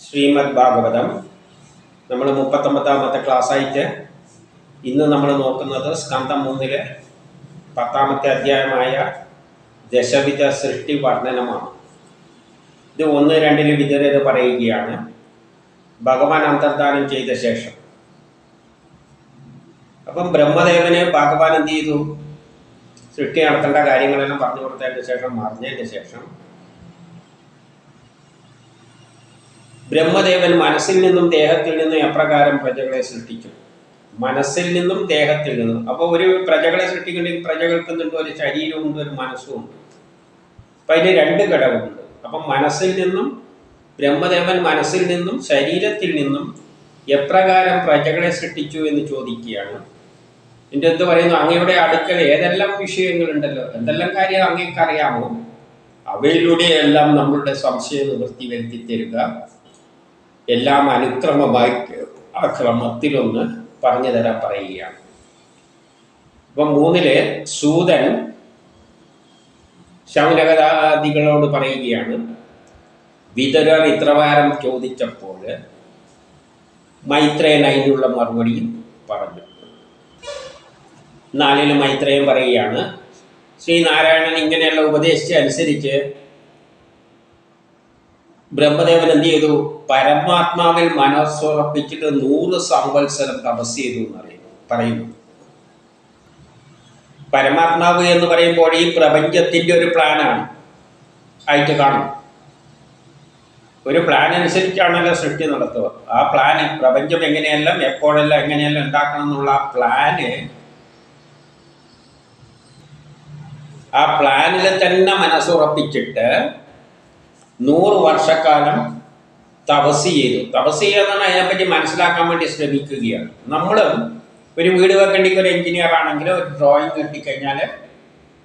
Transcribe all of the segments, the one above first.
ശ്രീമദ് ഭാഗവതം നമ്മൾ 39ാമത്തെ ക്ലാസ്സായിട്ട് ഇന്ന് നമ്മൾ നോക്കുന്നത് സ്കന്ധം 3 10ാമത്തെ അധ്യായമായ ദശവിധ സൃഷ്ടി വർണ്ണനമാണ്. ഇത് 1-2 വിതരത് പറയുകയാണ്. ഭഗവാൻ അന്തർധാനം ചെയ്ത ശേഷം അപ്പം ബ്രഹ്മദേവന് ഭഗവാൻ എന്ത് ചെയ്തു? സൃഷ്ടി നടത്തേണ്ട കാര്യങ്ങളെല്ലാം പറഞ്ഞു കൊടുത്തതിന് ശേഷം മറിഞ്ഞതിന് ശേഷം ബ്രഹ്മദേവൻ മനസ്സിൽ നിന്നും ദേഹത്തിൽ നിന്നും എപ്രകാരം പ്രജകളെ സൃഷ്ടിച്ചു? മനസ്സിൽ നിന്നും ദേഹത്തിൽ നിന്നും. അപ്പോൾ ഒരു പ്രജകളെ സൃഷ്ടിക്കണമെങ്കിൽ പ്രജകൾക്ക് എന്തുണ്ട്? ഒരു ശരീരമുണ്ട്, ഒരു മനസ്സുമുണ്ട്. അപ്പം അതിന് 2 ഘടകമുണ്ട്. അപ്പം മനസ്സിൽ നിന്നും ബ്രഹ്മദേവൻ മനസ്സിൽ നിന്നും ശരീരത്തിൽ നിന്നും എപ്രകാരം പ്രജകളെ സൃഷ്ടിച്ചു എന്ന് ചോദിക്കുകയാണ്. എൻ്റെ എന്ത് പറയുന്നു? അങ്ങയുടെ അടുക്കൽ ഏതെല്ലാം വിഷയങ്ങളുണ്ടല്ലോ, എന്തെല്ലാം കാര്യം അങ്ങേക്കറിയാമോ, അവയിലൂടെയെല്ലാം നമ്മളുടെ സംശയ നിവൃത്തി വരുത്തി തരിക. എല്ലാം അനുക്രമമായി ആ ക്രമത്തിലൊന്ന് പറഞ്ഞു തരാൻ പറയുകയാണ്. അപ്പം 3 സൂതൻ ശൗനകാദികളോട് പറയുകയാണ്. വിതുരർ ഇത്രവാരം ചോദിച്ചപ്പോൾ മൈത്രേയൻ അതിനുള്ള മറുപടിയും പറഞ്ഞു. 4 മൈത്രേയൻ പറയുകയാണ്, ശ്രീനാരായണൻ ഇങ്ങനെയുള്ള ഉപദേശിച്ച് അനുസരിച്ച് ബ്രഹ്മദേവൻ എന്ത് ചെയ്തു? പരമാത്മാവിൽ മനസ്സുറപ്പിച്ചിട്ട് 100 സംവത്സരം തപസ് ചെയ്തു എന്ന് പറയുന്നു. പരമാത്മാവ് എന്ന് പറയുമ്പോൾ ഈ പ്രപഞ്ചത്തിൻ്റെ ഒരു പ്ലാനാണ് ആയിട്ട് കാണും. ഒരു പ്ലാൻ അനുസരിച്ചാണല്ലോ സൃഷ്ടി നടത്തുക. ആ പ്ലാന് പ്രപഞ്ചം എങ്ങനെയെല്ലാം എപ്പോഴെല്ലാം എങ്ങനെയെല്ലാം ഉണ്ടാക്കണം എന്നുള്ള ആ പ്ലാനിൽ തന്നെ മനസ്സുറപ്പിച്ചിട്ട് 100 വർഷക്കാലം തപസ് ചെയ്തു. തപസ് ചെയ്യുക എന്നാണ് അതിനെപ്പറ്റി മനസ്സിലാക്കാൻ വേണ്ടി ശ്രമിക്കുകയാണ്. നമ്മളും ഒരു വീട് വെക്കേണ്ടിക്ക് ഒരു എഞ്ചിനീയർ ആണെങ്കിൽ ഒരു ഡ്രോയിങ് കിട്ടിക്കഴിഞ്ഞാൽ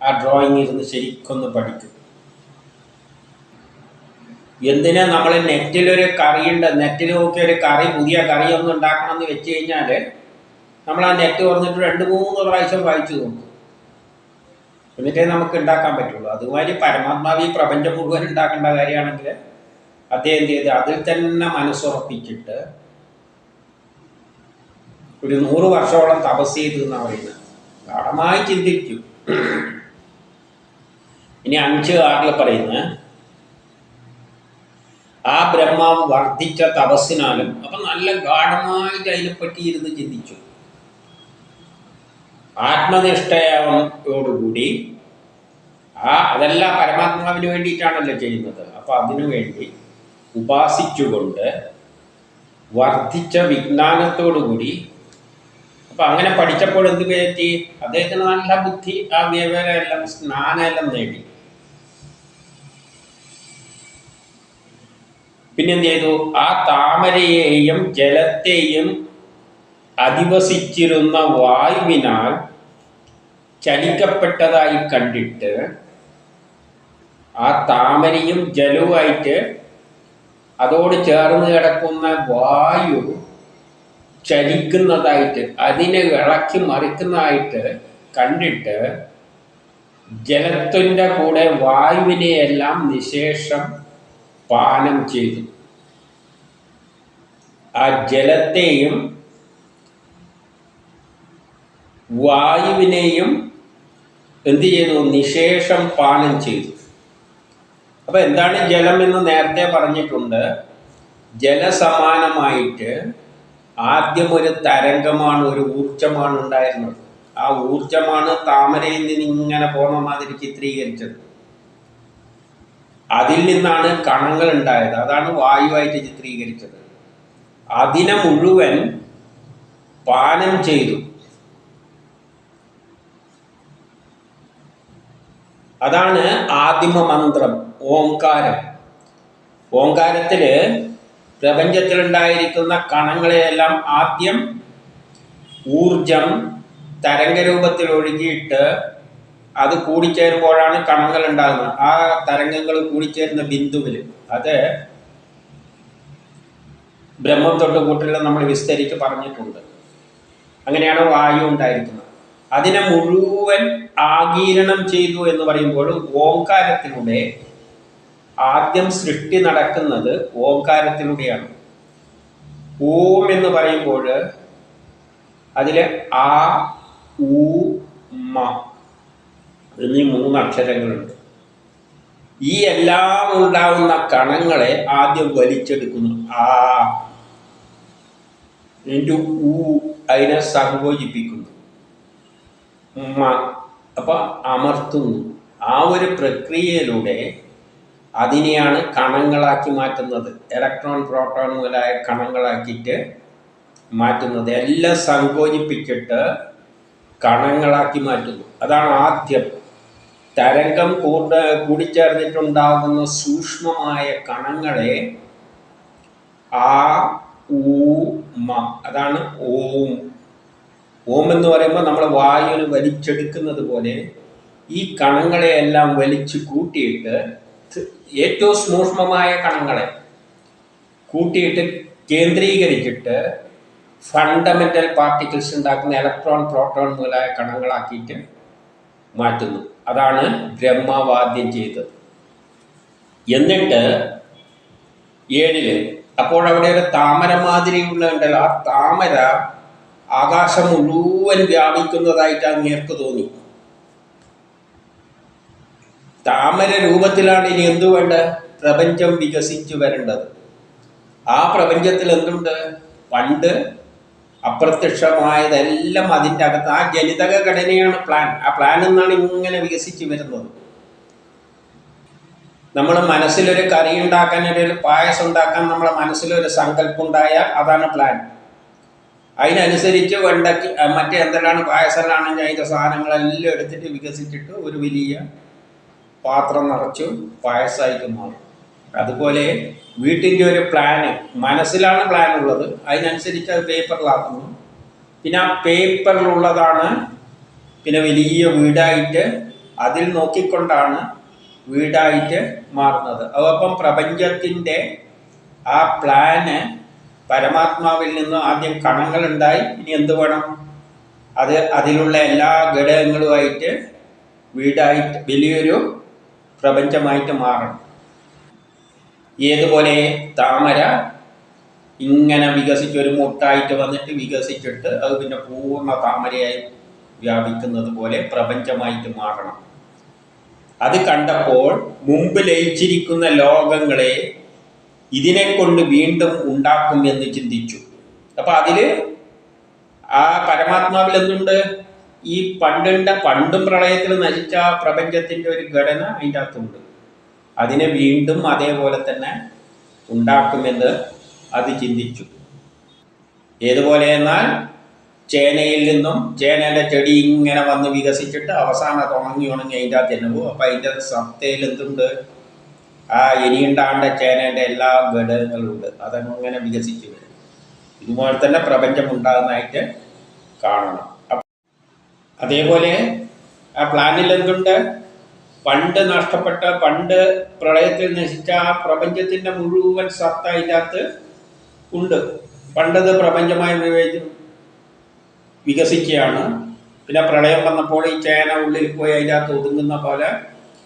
ആ ഡ്രോയിങ് ഇരുന്ന് ശരിക്കൊന്ന് പഠിക്കും. എന്തിനാ നമ്മൾ നെറ്റിലൊരു കറിയുണ്ട്, നെറ്റിൽ നോക്കി ഒരു കറി, പുതിയ കറി ഒന്ന് ഉണ്ടാക്കണം എന്ന് വെച്ച് കഴിഞ്ഞാൽ നമ്മൾ ആ നെറ്റ് തുറന്നിട്ട് 2-3 പ്രാവശ്യം വായിച്ചു നോക്കും. എന്നിട്ടേ നമുക്ക് ഉണ്ടാക്കാൻ പറ്റുള്ളൂ. അതുമാതിരി പരമാത്മാവി പ്രപഞ്ചം മുഴുവൻ ഉണ്ടാക്കേണ്ട കാര്യമാണെങ്കിൽ അദ്ദേഹം എന്ത് ചെയ്ത് അതിൽ തന്നെ മനസ്സുറപ്പിച്ചിട്ട് ഒരു 100 വർഷത്തോളം തപസ് ചെയ്തു എന്നാണ് പറയുന്നത്. ഗാഠമായി ചിന്തിക്കും. ഇനി 5:6 പറയുന്നത്, ആ ബ്രഹ്മാവ് വർദ്ധിച്ച തപസ്സിനാലും. അപ്പം നല്ല ഗാഠമായിട്ട് അതിനെപ്പറ്റി ഇരുന്ന് ചിന്തിച്ചു. ആത്മനിഷ്ഠയോടുകൂടി അതെല്ലാം പരമാത്മാവിന് വേണ്ടിയിട്ടാണല്ലോ ചെയ്യുന്നത്. അപ്പം അതിനു വേണ്ടി ഉപാസിച്ചുകൊണ്ട് വർദ്ധിച്ച വിജ്ഞാനത്തോടുകൂടി. അപ്പം അങ്ങനെ പഠിച്ചപ്പോൾ എന്ത് പറ്റി? അദ്ദേഹത്തിന് നല്ല ബുദ്ധി, ആ വിവരമെല്ലാം സ്നാനമെല്ലാം നേടി. പിന്നെന്ത് ചെയ്തു? ആ താമരയെയും ജലത്തെയും അധിവസിച്ചിരുന്ന വായുവിനാൽ ചലിക്കപ്പെട്ടതായി കണ്ടിട്ട് ആ താമരയും ജലവുമായിട്ട് അതോട് ചേർന്ന് കിടക്കുന്ന വായു ചലിക്കുന്നതായിട്ട്, അതിനെ ഇളക്കി മറിക്കുന്നതായിട്ട് കണ്ടിട്ട് ജലത്തിൻ്റെ കൂടെ വായുവിനെയെല്ലാം നിശേഷം പാനം ചെയ്തു. ആ ജലത്തെയും വായുവിനെയും എന്ത് ചെയ്തു? നിശേഷം പാനം ചെയ്തു. അപ്പം എന്താണ് ജലം എന്ന് നേരത്തെ പറഞ്ഞിട്ടുണ്ട്. ജലസമാനമായിട്ട് ആദ്യം ഒരു തരംഗമാണ്, ഒരു ഊർജമാണ് ഉണ്ടായിരുന്നത്. ആ ഊർജമാണ് താമരയിൽ നിന്ന് ഇങ്ങനെ പോകുന്ന മാതിരി ചിത്രീകരിച്ചത്. അതിൽ നിന്നാണ് കണങ്ങൾ ഉണ്ടായത്. അതാണ് വായുവായിട്ട് ചിത്രീകരിച്ചത്. അതിനെ മുഴുവൻ പാനം ചെയ്തു. അതാണ് ആദിമ മന്ത്രം, ഓംകാരം. ഓംകാരത്തിൽ പ്രപഞ്ചത്തിലുണ്ടായിരിക്കുന്ന കണങ്ങളെയെല്ലാം ആദ്യം ഊർജം തരംഗരൂപത്തിൽ ഒഴുകിയിട്ട് അത് കൂടിച്ചേരുമ്പോഴാണ് കണങ്ങൾ ഉണ്ടാകുന്നത്. ആ തരംഗങ്ങൾ കൂടിച്ചേരുന്ന ബിന്ദുവിൽ അത് ബ്രഹ്മം തൊട്ട് കൂട്ടിൽ നമ്മൾ വിസ്തരിച്ച് പറഞ്ഞിട്ടുണ്ട്. അങ്ങനെയാണ് വായു ഉണ്ടായിരിക്കുന്നത്. അതിനെ മുഴുവൻ ആഗീരണം ചെയ്തു എന്ന് പറയുമ്പോൾ ഓംകാരത്തിലൂടെ ആദ്യം സൃഷ്ടി നടക്കുന്നത് ഓംകാരത്തിലൂടെയാണ്. ഓം എന്ന് പറയുമ്പോൾ അതിൽ ആ, ഊ, മ എന്നീ 3 അക്ഷരങ്ങളുണ്ട്. ഈ എല്ലാം ഉണ്ടാവുന്ന കണങ്ങളെ ആദ്യം വലിച്ചെടുക്കുന്നു. ആ ഊ അതിനെ സങ്കോചിപ്പിക്കുന്നു. മ അപ്പൊ അമർത്തുന്നു. ആ ഒരു പ്രക്രിയയിലൂടെ അതിനെയാണ് കണങ്ങളാക്കി മാറ്റുന്നത്. ഇലക്ട്രോൺ, പ്രോട്ടോൺ മുതലായ കണങ്ങളാക്കിയിട്ട് മാറ്റുന്നത്. എല്ലാം സങ്കോചിപ്പിച്ചിട്ട് കണങ്ങളാക്കി മാറ്റുന്നു. അതാണ് ആദ്യം. തരംഗം കൂടിച്ചേർന്നിട്ടുണ്ടാകുന്ന സൂക്ഷ്മമായ കണങ്ങളെ ആ, ഊ, മ അതാണ് ഓം. ഓം എന്ന് പറയുമ്പോൾ നമ്മൾ വായുവിന് വലിച്ചെടുക്കുന്നത് പോലെ ഈ കണങ്ങളെയെല്ലാം വലിച്ചു കൂട്ടിയിട്ട് ഏറ്റവും സൂക്ഷ്മമായ കണങ്ങളെ കൂട്ടിയിട്ട് കേന്ദ്രീകരിച്ചിട്ട് ഫണ്ടമെൻ്റൽ പാർട്ടിക്കിൾസ് ഉണ്ടാക്കുന്ന ഇലക്ട്രോൺ, പ്രോട്ടോൺ മുതലായ കണങ്ങളാക്കിയിട്ട് മാറ്റുന്നു. അതാണ് ബ്രഹ്മാവാദ്യം ചെയ്തത്. എന്നിട്ട് 7 അപ്പോഴവിടെ ഒരു താമര മാതിരിയുള്ളതുണ്ടല്ലോ, ആ താമര ആകാശം മുഴുവൻ വ്യാപിക്കുന്നതായിട്ട് അങ്ങേർക്ക് തോന്നി. താമര രൂപത്തിലാണ് ഇനി എന്തു വേണ്ട? പ്രപഞ്ചം വികസിച്ചു വരേണ്ടത്. ആ പ്രപഞ്ചത്തിൽ എന്തുണ്ട്? പണ്ട് അപ്രത്യക്ഷമായതെല്ലാം അതിൻ്റെ അകത്ത്. ആ ജനിതക ഘടനയാണ് പ്ലാൻ. ആ പ്ലാൻ എന്നാണ് ഇങ്ങനെ വികസിച്ച് വരുന്നത്. നമ്മൾ മനസ്സിലൊരു കറി ഉണ്ടാക്കാൻ, ഒരു പായസം ഉണ്ടാക്കാൻ നമ്മളെ മനസ്സിലൊരു സങ്കല്പം ഉണ്ടായാൽ അതാണ് പ്ലാൻ. അതിനനുസരിച്ച് വെണ്ടയ്ക്ക് മറ്റേ എന്തെല്ലാം പായസത്തിലാണെങ്കിൽ അതിൻ്റെ സാധനങ്ങളെല്ലാം എടുത്തിട്ട് വികസിച്ചിട്ട് ഒരു വലിയ പാത്രം നിറച്ചു പായസമായിട്ട് മാറും. അതുപോലെ വീട്ടിൻ്റെ ഒരു പ്ലാന്, മനസ്സിലാണ് പ്ലാൻ ഉള്ളത്, അതിനനുസരിച്ച് അത് പേപ്പറിലാക്കുന്നു. പിന്നെ ആ പേപ്പറിലുള്ളതാണ് പിന്നെ വലിയ വീടായിട്ട് അതിൽ നോക്കിക്കൊണ്ടാണ് വീടായിട്ട് മാറുന്നത്. അപ്പം പ്രപഞ്ചത്തിൻ്റെ ആ പ്ലാന് പരമാത്മാവിൽ നിന്ന് ആദ്യം കണങ്ങളുണ്ടായി. ഇനി എന്ത് വേണം? അത് അതിലുള്ള എല്ലാ ഘടകങ്ങളുമായിട്ട് വീടായിട്ട് വലിയൊരു പ്രപഞ്ചമായിട്ട് മാറണം. ഏതുപോലെ താമര ഇങ്ങനെ വികസിച്ചൊരു മുട്ടായിട്ട് വന്നിട്ട് വികസിച്ചിട്ട് അത് പിന്നെ പൂർണ്ണ താമരയായി വ്യാപിക്കുന്നത് പോലെ പ്രപഞ്ചമായിട്ട് മാറണം. അത് കണ്ടപ്പോൾ മുമ്പ് ലയിച്ചിരിക്കുന്ന ലോകങ്ങളെ ഇതിനെ കൊണ്ട് വീണ്ടും ഉണ്ടാക്കും എന്ന് ചിന്തിച്ചു. അപ്പം അതിൽ ആ പരമാത്മാവിൽ എന്തുണ്ട്? ഈ പണ്ടും പ്രളയത്തിൽ നശിച്ച പ്രപഞ്ചത്തിൻ്റെ ഒരു ഘടന അതിൻ്റെ അകത്തുണ്ട്. അതിനെ വീണ്ടും അതേപോലെ തന്നെ ഉണ്ടാക്കുമെന്ന് അത് ചിന്തിച്ചു. ഏതുപോലെ എന്നാൽ ചേനയിൽ നിന്നും ചേനേൻ്റെ ചെടി ഇങ്ങനെ വന്ന് വികസിച്ചിട്ട് അവസാനം ഉണങ്ങി അതിൻ്റെ അകത്ത് തന്നെ പോകും. അപ്പം അതിൻ്റെ സത്തയിൽ എന്തുണ്ട്? ആ ഇനിയുണ്ടാണ്ട ചേനേൻ്റെ എല്ലാ ഘടകങ്ങളുണ്ട്. അതങ്ങനെ വികസിച്ച് വരും. ഇതുപോലെ തന്നെ പ്രപഞ്ചം ഉണ്ടാകുന്നതായിട്ട് കാണണം. അതേപോലെ ആ പ്ലാനിൽ എന്തുണ്ട്? പണ്ട് പ്രളയത്തിൽ നശിച്ച ആ പ്രപഞ്ചത്തിൻ്റെ മുഴുവൻ സത്ത അതിൻ്റെ അകത്ത് ഉണ്ട്. പണ്ടത് പ്രപഞ്ചമായി വികസിക്കുകയാണ്. പിന്നെ പ്രളയം വന്നപ്പോൾ ഈ ചേന ഉള്ളിൽ പോയി അതിൻ്റെ അകത്ത് ഒതുങ്ങുന്ന പോലെ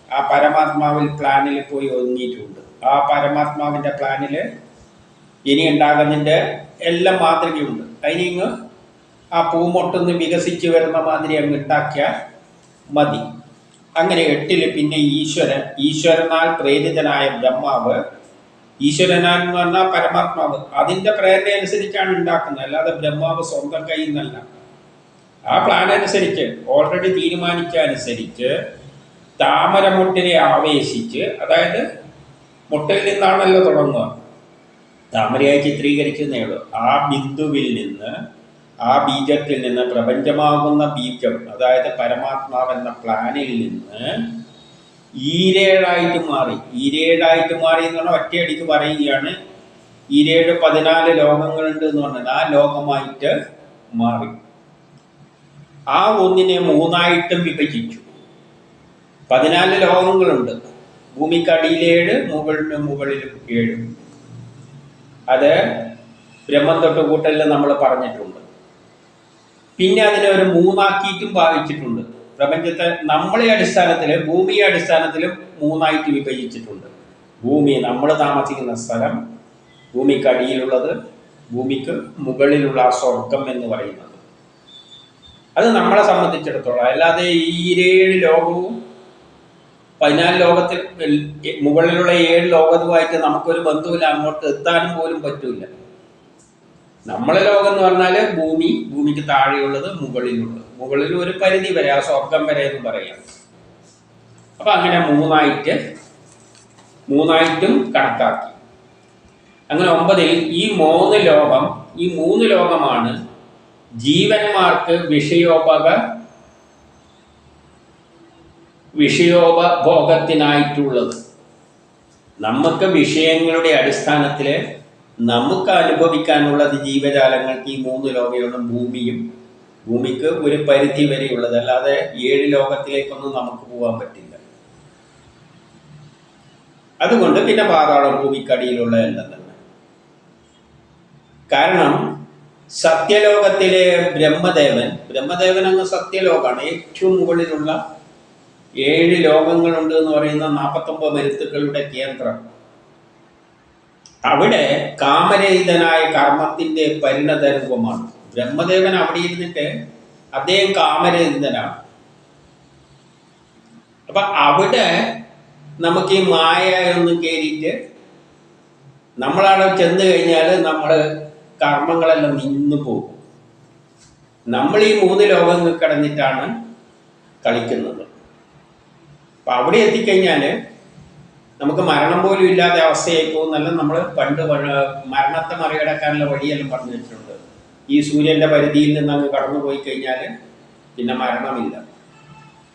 ആ പരമാത്മാവിൽ പ്ലാനിൽ പോയി ഒതുങ്ങിയിട്ടുണ്ട്. ആ പരമാത്മാവിൻ്റെ പ്ലാനിൽ ഇനി ഉണ്ടാകുന്നതിൻ്റെ എല്ലാം മാതൃകയുണ്ട്. അതിനിങ്ങ് ആ പൂമൊട്ടൊന്ന് വികസിച്ച് വരുന്ന മാതിരി അങ്ങ് ഉണ്ടാക്കിയാൽ മതി. അങ്ങനെ 8 പിന്നെ ഈശ്വരനാൽ പ്രേരിതനായ ബ്രഹ്മാവ്, ഈശ്വരനാന്ന് പറഞ്ഞാൽ പരമാത്മാവ്, അതിൻ്റെ പ്രേരണ അനുസരിച്ചാണ് ഉണ്ടാക്കുന്നത്. അല്ലാതെ ബ്രഹ്മാവ് സ്വന്തം കയ്യിൽ നിന്നല്ല. ആ പ്ലാൻ അനുസരിച്ച് ഓൾറെഡി തീരുമാനിച്ച അനുസരിച്ച് താമരമുട്ടിനെ ആവേശിച്ച്, അതായത് മുട്ടയിൽ നിന്നാണല്ലോ തുടങ്ങുക, താമരയായി ചിത്രീകരിക്കുന്നേ ഉള്ളൂ. ആ ബിന്ദുവിൽ നിന്ന്, ആ ബീജത്തിൽ നിന്ന്, പ്രപഞ്ചമാകുന്ന ബീജം അതായത് പരമാത്മാവെന്ന പ്ലാനിൽ നിന്ന് ഈരേഴായിട്ട് മാറി എന്ന് പറഞ്ഞാൽ ഒറ്റയടിക്ക് പറയുകയാണ്. 14 ലോകങ്ങളുണ്ട് എന്ന് പറഞ്ഞാൽ ആ ലോകമായിട്ട് മാറി. ആ ഒന്നിനെ 3ആയിട്ടും വിഭജിച്ചു. 14 ലോകങ്ങളുണ്ട്. ഭൂമിക്കടിയിൽ 7, മുകളിലും 7. അത് ബ്രഹ്മം തൊട്ട് കൂട്ടലിൽ നമ്മൾ പറഞ്ഞിട്ടുണ്ട്. പിന്നെ അതിനെ ഒരു 3ആക്കിയിട്ടും ഭാവിച്ചിട്ടുണ്ട്. പ്രപഞ്ചത്തെ നമ്മളെ അടിസ്ഥാനത്തിൽ, ഭൂമിയെ അടിസ്ഥാനത്തിലും 3ആയിട്ട് വിഭജിച്ചിട്ടുണ്ട്. ഭൂമി, നമ്മൾ താമസിക്കുന്ന സ്ഥലം, ഭൂമിക്ക് അടിയിലുള്ളത്, ഭൂമിക്ക് മുകളിലുള്ള ആ സ്വർഗം എന്ന് പറയുന്നത്, അത് നമ്മളെ സംബന്ധിച്ചിടത്തോളം. അല്ലാതെ ഈ 7 ലോകവും 14 ലോകത്തിൽ മുകളിലുള്ള 7 ലോകവുമായിട്ട് നമുക്കൊരു ബന്ധവുമില്ല, അങ്ങോട്ട് എത്താനും പോലും പറ്റൂല. നമ്മളെ ലോകം എന്ന് പറഞ്ഞാൽ ഭൂമി, ഭൂമിക്ക് താഴെയുള്ളത്, മുകളിലുള്ളത്, മുകളിൽ ഒരു പരിധി വരെ, ആ സ്വർഗം വരെ എന്ന് പറയാം. അപ്പൊ അങ്ങനെ മൂന്നായിട്ടും കണക്കാക്കി. അങ്ങനെ 9-ൽ ഈ 3 ലോകം, ഈ 3 ലോകമാണ് ജീവന്മാർക്ക് വിഷയോപഭോഗത്തിനായിട്ടുള്ളത്. നമുക്ക് വിഷയങ്ങളുടെ അടിസ്ഥാനത്തിൽ നമുക്ക് അനുഭവിക്കാനുള്ളത് ജീവജാലങ്ങൾക്ക് ഈ 3 ലോകമാണ്. ഭൂമിക്ക് ഒരു പരിധി വരെയുള്ളത്, അല്ലാതെ 7 ലോകത്തിലേക്കൊന്നും നമുക്ക് പോകാൻ പറ്റില്ല. അതുകൊണ്ട് പിന്നെ പാതാളം, ഭൂമിക്കടിയിലുള്ള എല്ലാം തന്നെ. കാരണം സത്യലോകത്തിലെ ബ്രഹ്മദേവൻ അങ്ങ് സത്യലോകമാണ്. ഏറ്റവും മുകളിലുള്ള 7 ലോകങ്ങളുണ്ട് എന്ന് പറയുന്ന 49 മരുത്തുക്കളുടെ കേന്ദ്രം. അവിടെ കാമരഹിതനായ കർമ്മത്തിന്റെ പരിണത രൂപമാണ് ബ്രഹ്മദേവൻ. അവിടെ ഇരുന്നിട്ട് അദ്ദേഹം കാമരഹിതനാണ്. അപ്പൊ അവിടെ നമുക്ക് ഈ മായ ഒന്നും കയറിയിട്ട് നമ്മളവിടെ ചെന്ന് കഴിഞ്ഞാൽ നമ്മുടെ കർമ്മങ്ങളെല്ലാം നിന്നു പോകും. നമ്മൾ ഈ 3 ലോകങ്ങൾ കടന്നിട്ടാണ് കളിക്കുന്നത്. അപ്പം അവിടെ എത്തിക്കഴിഞ്ഞാൽ നമുക്ക് മരണം പോലും ഇല്ലാതെ അവസ്ഥയായി പോകുന്നല്ല. നമ്മൾ പണ്ട് മരണത്തെ മറികടക്കാനുള്ള വഴിയെല്ലാം പറഞ്ഞു വെച്ചിട്ടുണ്ട്. ഈ സൂര്യൻ്റെ പരിധിയിൽ നിന്ന് അങ്ങ് കടന്നു പോയി കഴിഞ്ഞാൽ പിന്നെ മരണമില്ല,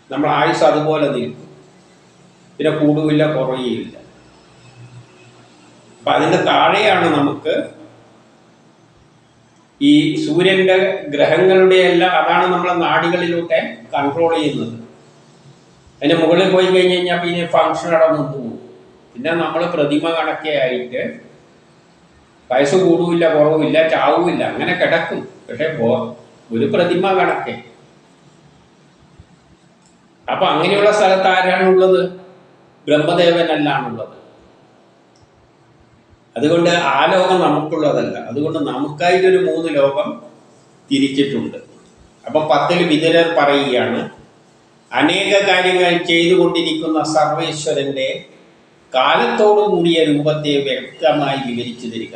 നമ്മൾ ആയുസ് അതുപോലെ നിൽക്കും, പിന്നെ കൂടുകയില്ല, കുറയുകയില്ല. അപ്പം അതിൻ്റെ താഴെയാണ് നമുക്ക് ഈ സൂര്യൻ്റെ ഗ്രഹങ്ങളുടെ എല്ലാം, അതാണ് നമ്മളെ നാടികളിലൂടെ കൺട്രോൾ ചെയ്യുന്നത്. അതിൻ്റെ മുകളിൽ പോയി കഴിഞ്ഞ് കഴിഞ്ഞാൽ പിന്നെ ഫങ്ഷൻ അടന്നു പോകും. പിന്നെ നമ്മൾ പ്രതിമ കണക്കെ ആയിട്ട് വയസ്സ് കൂടുമില്ല, കുറവില്ല, ചാവുമില്ല, അങ്ങനെ കിടക്കും. പക്ഷെ ഒരു പ്രതിമ കണക്കെ. അപ്പൊ അങ്ങനെയുള്ള സ്ഥലത്ത് ആരാണുള്ളത്? ബ്രഹ്മദേവനല്ലാണുള്ളത്. അതുകൊണ്ട് ആ ലോകം നമുക്കുള്ളതല്ല. അതുകൊണ്ട് നമുക്കായിട്ടൊരു 3 ലോകം തിരിച്ചിട്ടുണ്ട്. അപ്പം 10-ൽ വിതുരർ പറയുകയാണ്, അനേക കാര്യങ്ങൾ ചെയ്തുകൊണ്ടിരിക്കുന്ന സർവേശ്വരന്റെ കാലത്തോടു കൂടിയ രൂപത്തെ വ്യക്തമായി വിവരിച്ചു തരിക.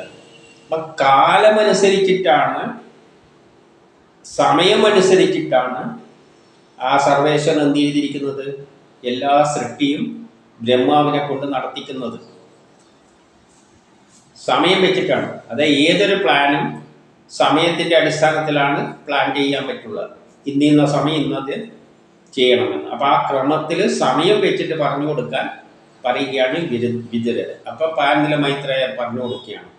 അപ്പൊ കാലമനുസരിച്ചിട്ടാണ്, സമയമനുസരിച്ചിട്ടാണ് ആ സർവേശ്വരൻ എന്ത് ചെയ്തിരിക്കുന്നത്? എല്ലാ സൃഷ്ടിയും ബ്രഹ്മാവിനെ കൊണ്ട് നടത്തിക്കുന്നത്. സമയം വെച്ചിട്ടാണ്. അത് ഏതൊരു പ്ലാനും സമയത്തിൻ്റെ അടിസ്ഥാനത്തിലാണ് പ്ലാൻ ചെയ്യാൻ പറ്റുള്ളത്. ഇന്ന സമയം ഇന്നത് ചെയ്യണമെന്ന്. അപ്പം ആ ക്രമത്തിൽ സമയം വെച്ചിട്ട് പറഞ്ഞു കൊടുക്കാൻ പറയുകയാണ് വിതുരർ. അപ്പം പാരനില മൈത്രേയ പറഞ്ഞു കൊടുക്കുകയാണ്,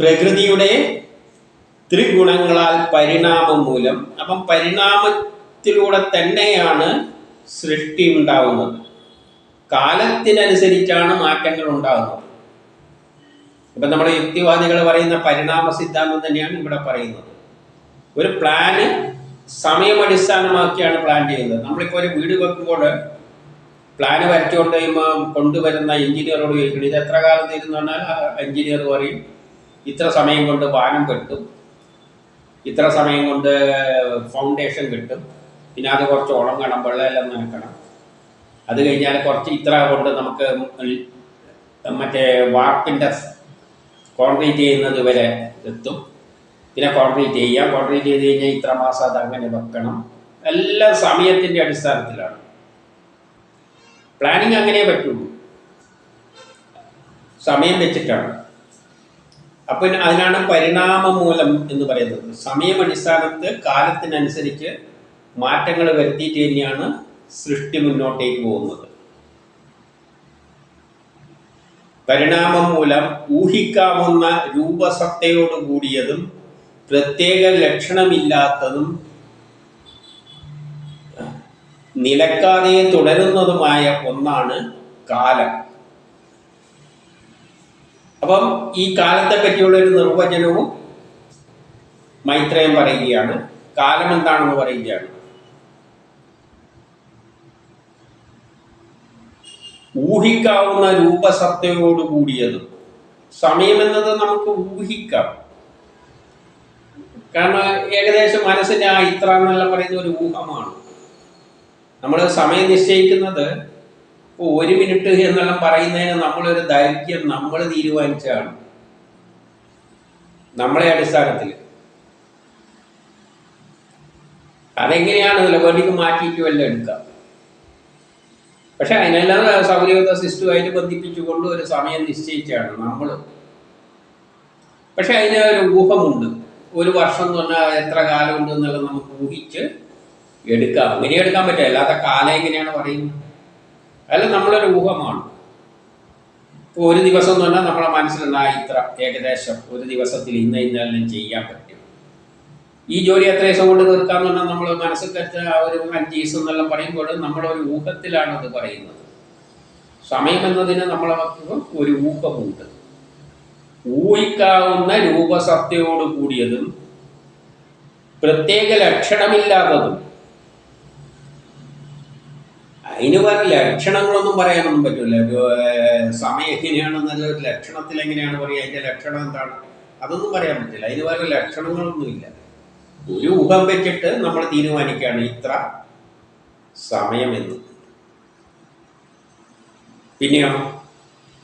പ്രകൃതിയുടെ ത്രിഗുണങ്ങളാൽ പരിണാമം മൂലം. അപ്പം പരിണാമത്തിലൂടെ തന്നെയാണ് സൃഷ്ടി ഉണ്ടാവുന്നത്. കാലത്തിനനുസരിച്ചാണ് മാറ്റങ്ങൾ ഉണ്ടാകുന്നത്. ഇപ്പം നമ്മുടെ യുക്തിവാദികൾ പറയുന്ന പരിണാമ സിദ്ധാന്തം തന്നെയാണ് ഇവിടെ പറയുന്നത്. ഒരു പ്ലാന് സമയമടിസ്ഥാനമാക്കിയാണ് പ്ലാൻ ചെയ്യുന്നത്. നമ്മളിപ്പോൾ ഒരു വീട് വെക്കുമ്പോൾ പ്ലാന് വരച്ചുകൊണ്ട് കഴിയുമ്പോൾ കൊണ്ടുവരുന്ന എഞ്ചിനീയറോട് ചോദിക്കണം, ഇത് എത്ര കാലം തീരുന്നു പറഞ്ഞാൽ എഞ്ചിനീയർ പറയും ഇത്ര സമയം കൊണ്ട് വാനം കെട്ടും, ഇത്ര സമയം കൊണ്ട് ഫൗണ്ടേഷൻ കിട്ടും, പിന്നെ അത് കുറച്ച് ഉണങ്ങണം, വെള്ളമെല്ലാം നനക്കണം, അത് കഴിഞ്ഞാൽ കുറച്ച് ഇത്ര കൊണ്ട് നമുക്ക് മറ്റേ വാർപ്പിൻ്റെ കോൺക്രീറ്റ് ചെയ്യുന്നത് വരെ എത്തും, പിന്നെ കോൺക്രീറ്റ് ചെയ്യാം, കോൺക്രീറ്റ് ചെയ്ത് കഴിഞ്ഞാൽ ഇത്ര മാസം അത് അങ്ങനെ വെക്കണം. എല്ലാം സമയത്തിൻ്റെ അടിസ്ഥാനത്തിലാണ്. പ്ലാനിങ് അങ്ങനെ പറ്റുള്ളൂ, സമയം വെച്ചിട്ടാണ്. അപ്പം അതിനാണ് പരിണാമ മൂലം എന്ന് പറയുന്നത്. സമയമടിസ്ഥാനത്ത് കാലത്തിനനുസരിച്ച് മാറ്റങ്ങൾ വരുത്തിയിട്ട് തന്നെയാണ് സൃഷ്ടി മുന്നോട്ടേക്ക് പോകുന്നത്. പരിണാമം മൂലം ഊഹിക്കാവുന്ന രൂപസത്തയോട് കൂടിയതും പ്രത്യേക ലക്ഷണമില്ലാത്തതും നിലക്കാതെ തുടരുന്നതുമായ ഒന്നാണ് കാലം. അപ്പം ഈ കാലത്തെ പറ്റിയുള്ള ഒരു നിർവചനവും മൈത്രേയൻ പറയുകയാണ്. കാലം എന്താണെന്ന് പറയുകയാണ്. ഊഹിക്കാവുന്ന രൂപസത്തയോട് കൂടിയതും. സമയമെന്നത് നമുക്ക് ഊഹിക്കാം. കാരണം ഏകദേശം മനസ്സിന്റെ ഇത്ര എന്നെല്ലാം പറയുന്ന ഒരു ഊഹമാണ്. നമ്മൾ സമയം നിശ്ചയിക്കുന്നത് 1 മിനിറ്റ് എന്നെല്ലാം പറയുന്നതിന് നമ്മളൊരു ദൈർഘ്യം നമ്മൾ തീരുമാനിച്ചാണ്, നമ്മളെ അടിസ്ഥാനത്തിൽ. അതെങ്ങനെയാണെന്നല്ല, വേണ്ടിക്ക് മാറ്റിയിട്ട് വല്ല എടുക്കാം. പക്ഷെ അതിനെല്ലാം സൗരയൂഥ സിസ്റ്റവുമായിട്ട് ബന്ധിപ്പിച്ചുകൊണ്ട് ഒരു സമയം നിശ്ചയിച്ചാണ് നമ്മൾ. പക്ഷെ അതിന് ഒരു ഊഹമുണ്ട്. 1 വർഷം എന്ന് പറഞ്ഞാൽ എത്ര കാലം ഉണ്ട് എന്നുള്ളത് നമുക്ക് ഊഹിച്ച് എടുക്കാം. അങ്ങനെ എടുക്കാൻ പറ്റില്ല. അല്ലാത്ത കാലം എങ്ങനെയാണ് പറയുന്നത്? അല്ല, നമ്മളൊരു ഊഹമാണ്. ഇപ്പോൾ 1 ദിവസം എന്ന് പറഞ്ഞാൽ നമ്മളെ മനസ്സിലുണ്ടാ ഇത്ര ഏകദേശം 1 ദിവസത്തിൽ ഇന്നെല്ലാം ചെയ്യാൻ പറ്റും. ഈ ജോലി എത്ര ദിവസം കൊണ്ട് തീർക്കാന്ന് പറഞ്ഞാൽ നമ്മൾ മനസ്സിൽ കറ്റ ഒരു 5 ദിവസം എന്നെല്ലാം പറയുമ്പോൾ നമ്മളൊരു ഊഹത്തിലാണ് അത് പറയുന്നത്. സമയം എന്നതിന് നമ്മളെ ഒരു ഊഹമുണ്ട്. ഊഹിക്കാവുന്ന രൂപസത്തയോട് കൂടിയതും പ്രത്യേക ലക്ഷണമില്ലാത്തതും. അതിന് വേറെ ലക്ഷണങ്ങളൊന്നും പറയാനൊന്നും പറ്റില്ല. സമയം എങ്ങനെയാണെന്നല്ല, ഒരു ലക്ഷണത്തിൽ എങ്ങനെയാണ് പറയുക, അതിൻ്റെ ലക്ഷണം എന്താണ്, അതൊന്നും പറയാൻ പറ്റില്ല. അതിന് വേറെ ലക്ഷണങ്ങളൊന്നുമില്ല. ഒരു ഊഹം വെച്ചിട്ട് നമ്മൾ തീരുമാനിക്കുകയാണ് ഇത്ര സമയമെന്ന്. പിന്നെയോ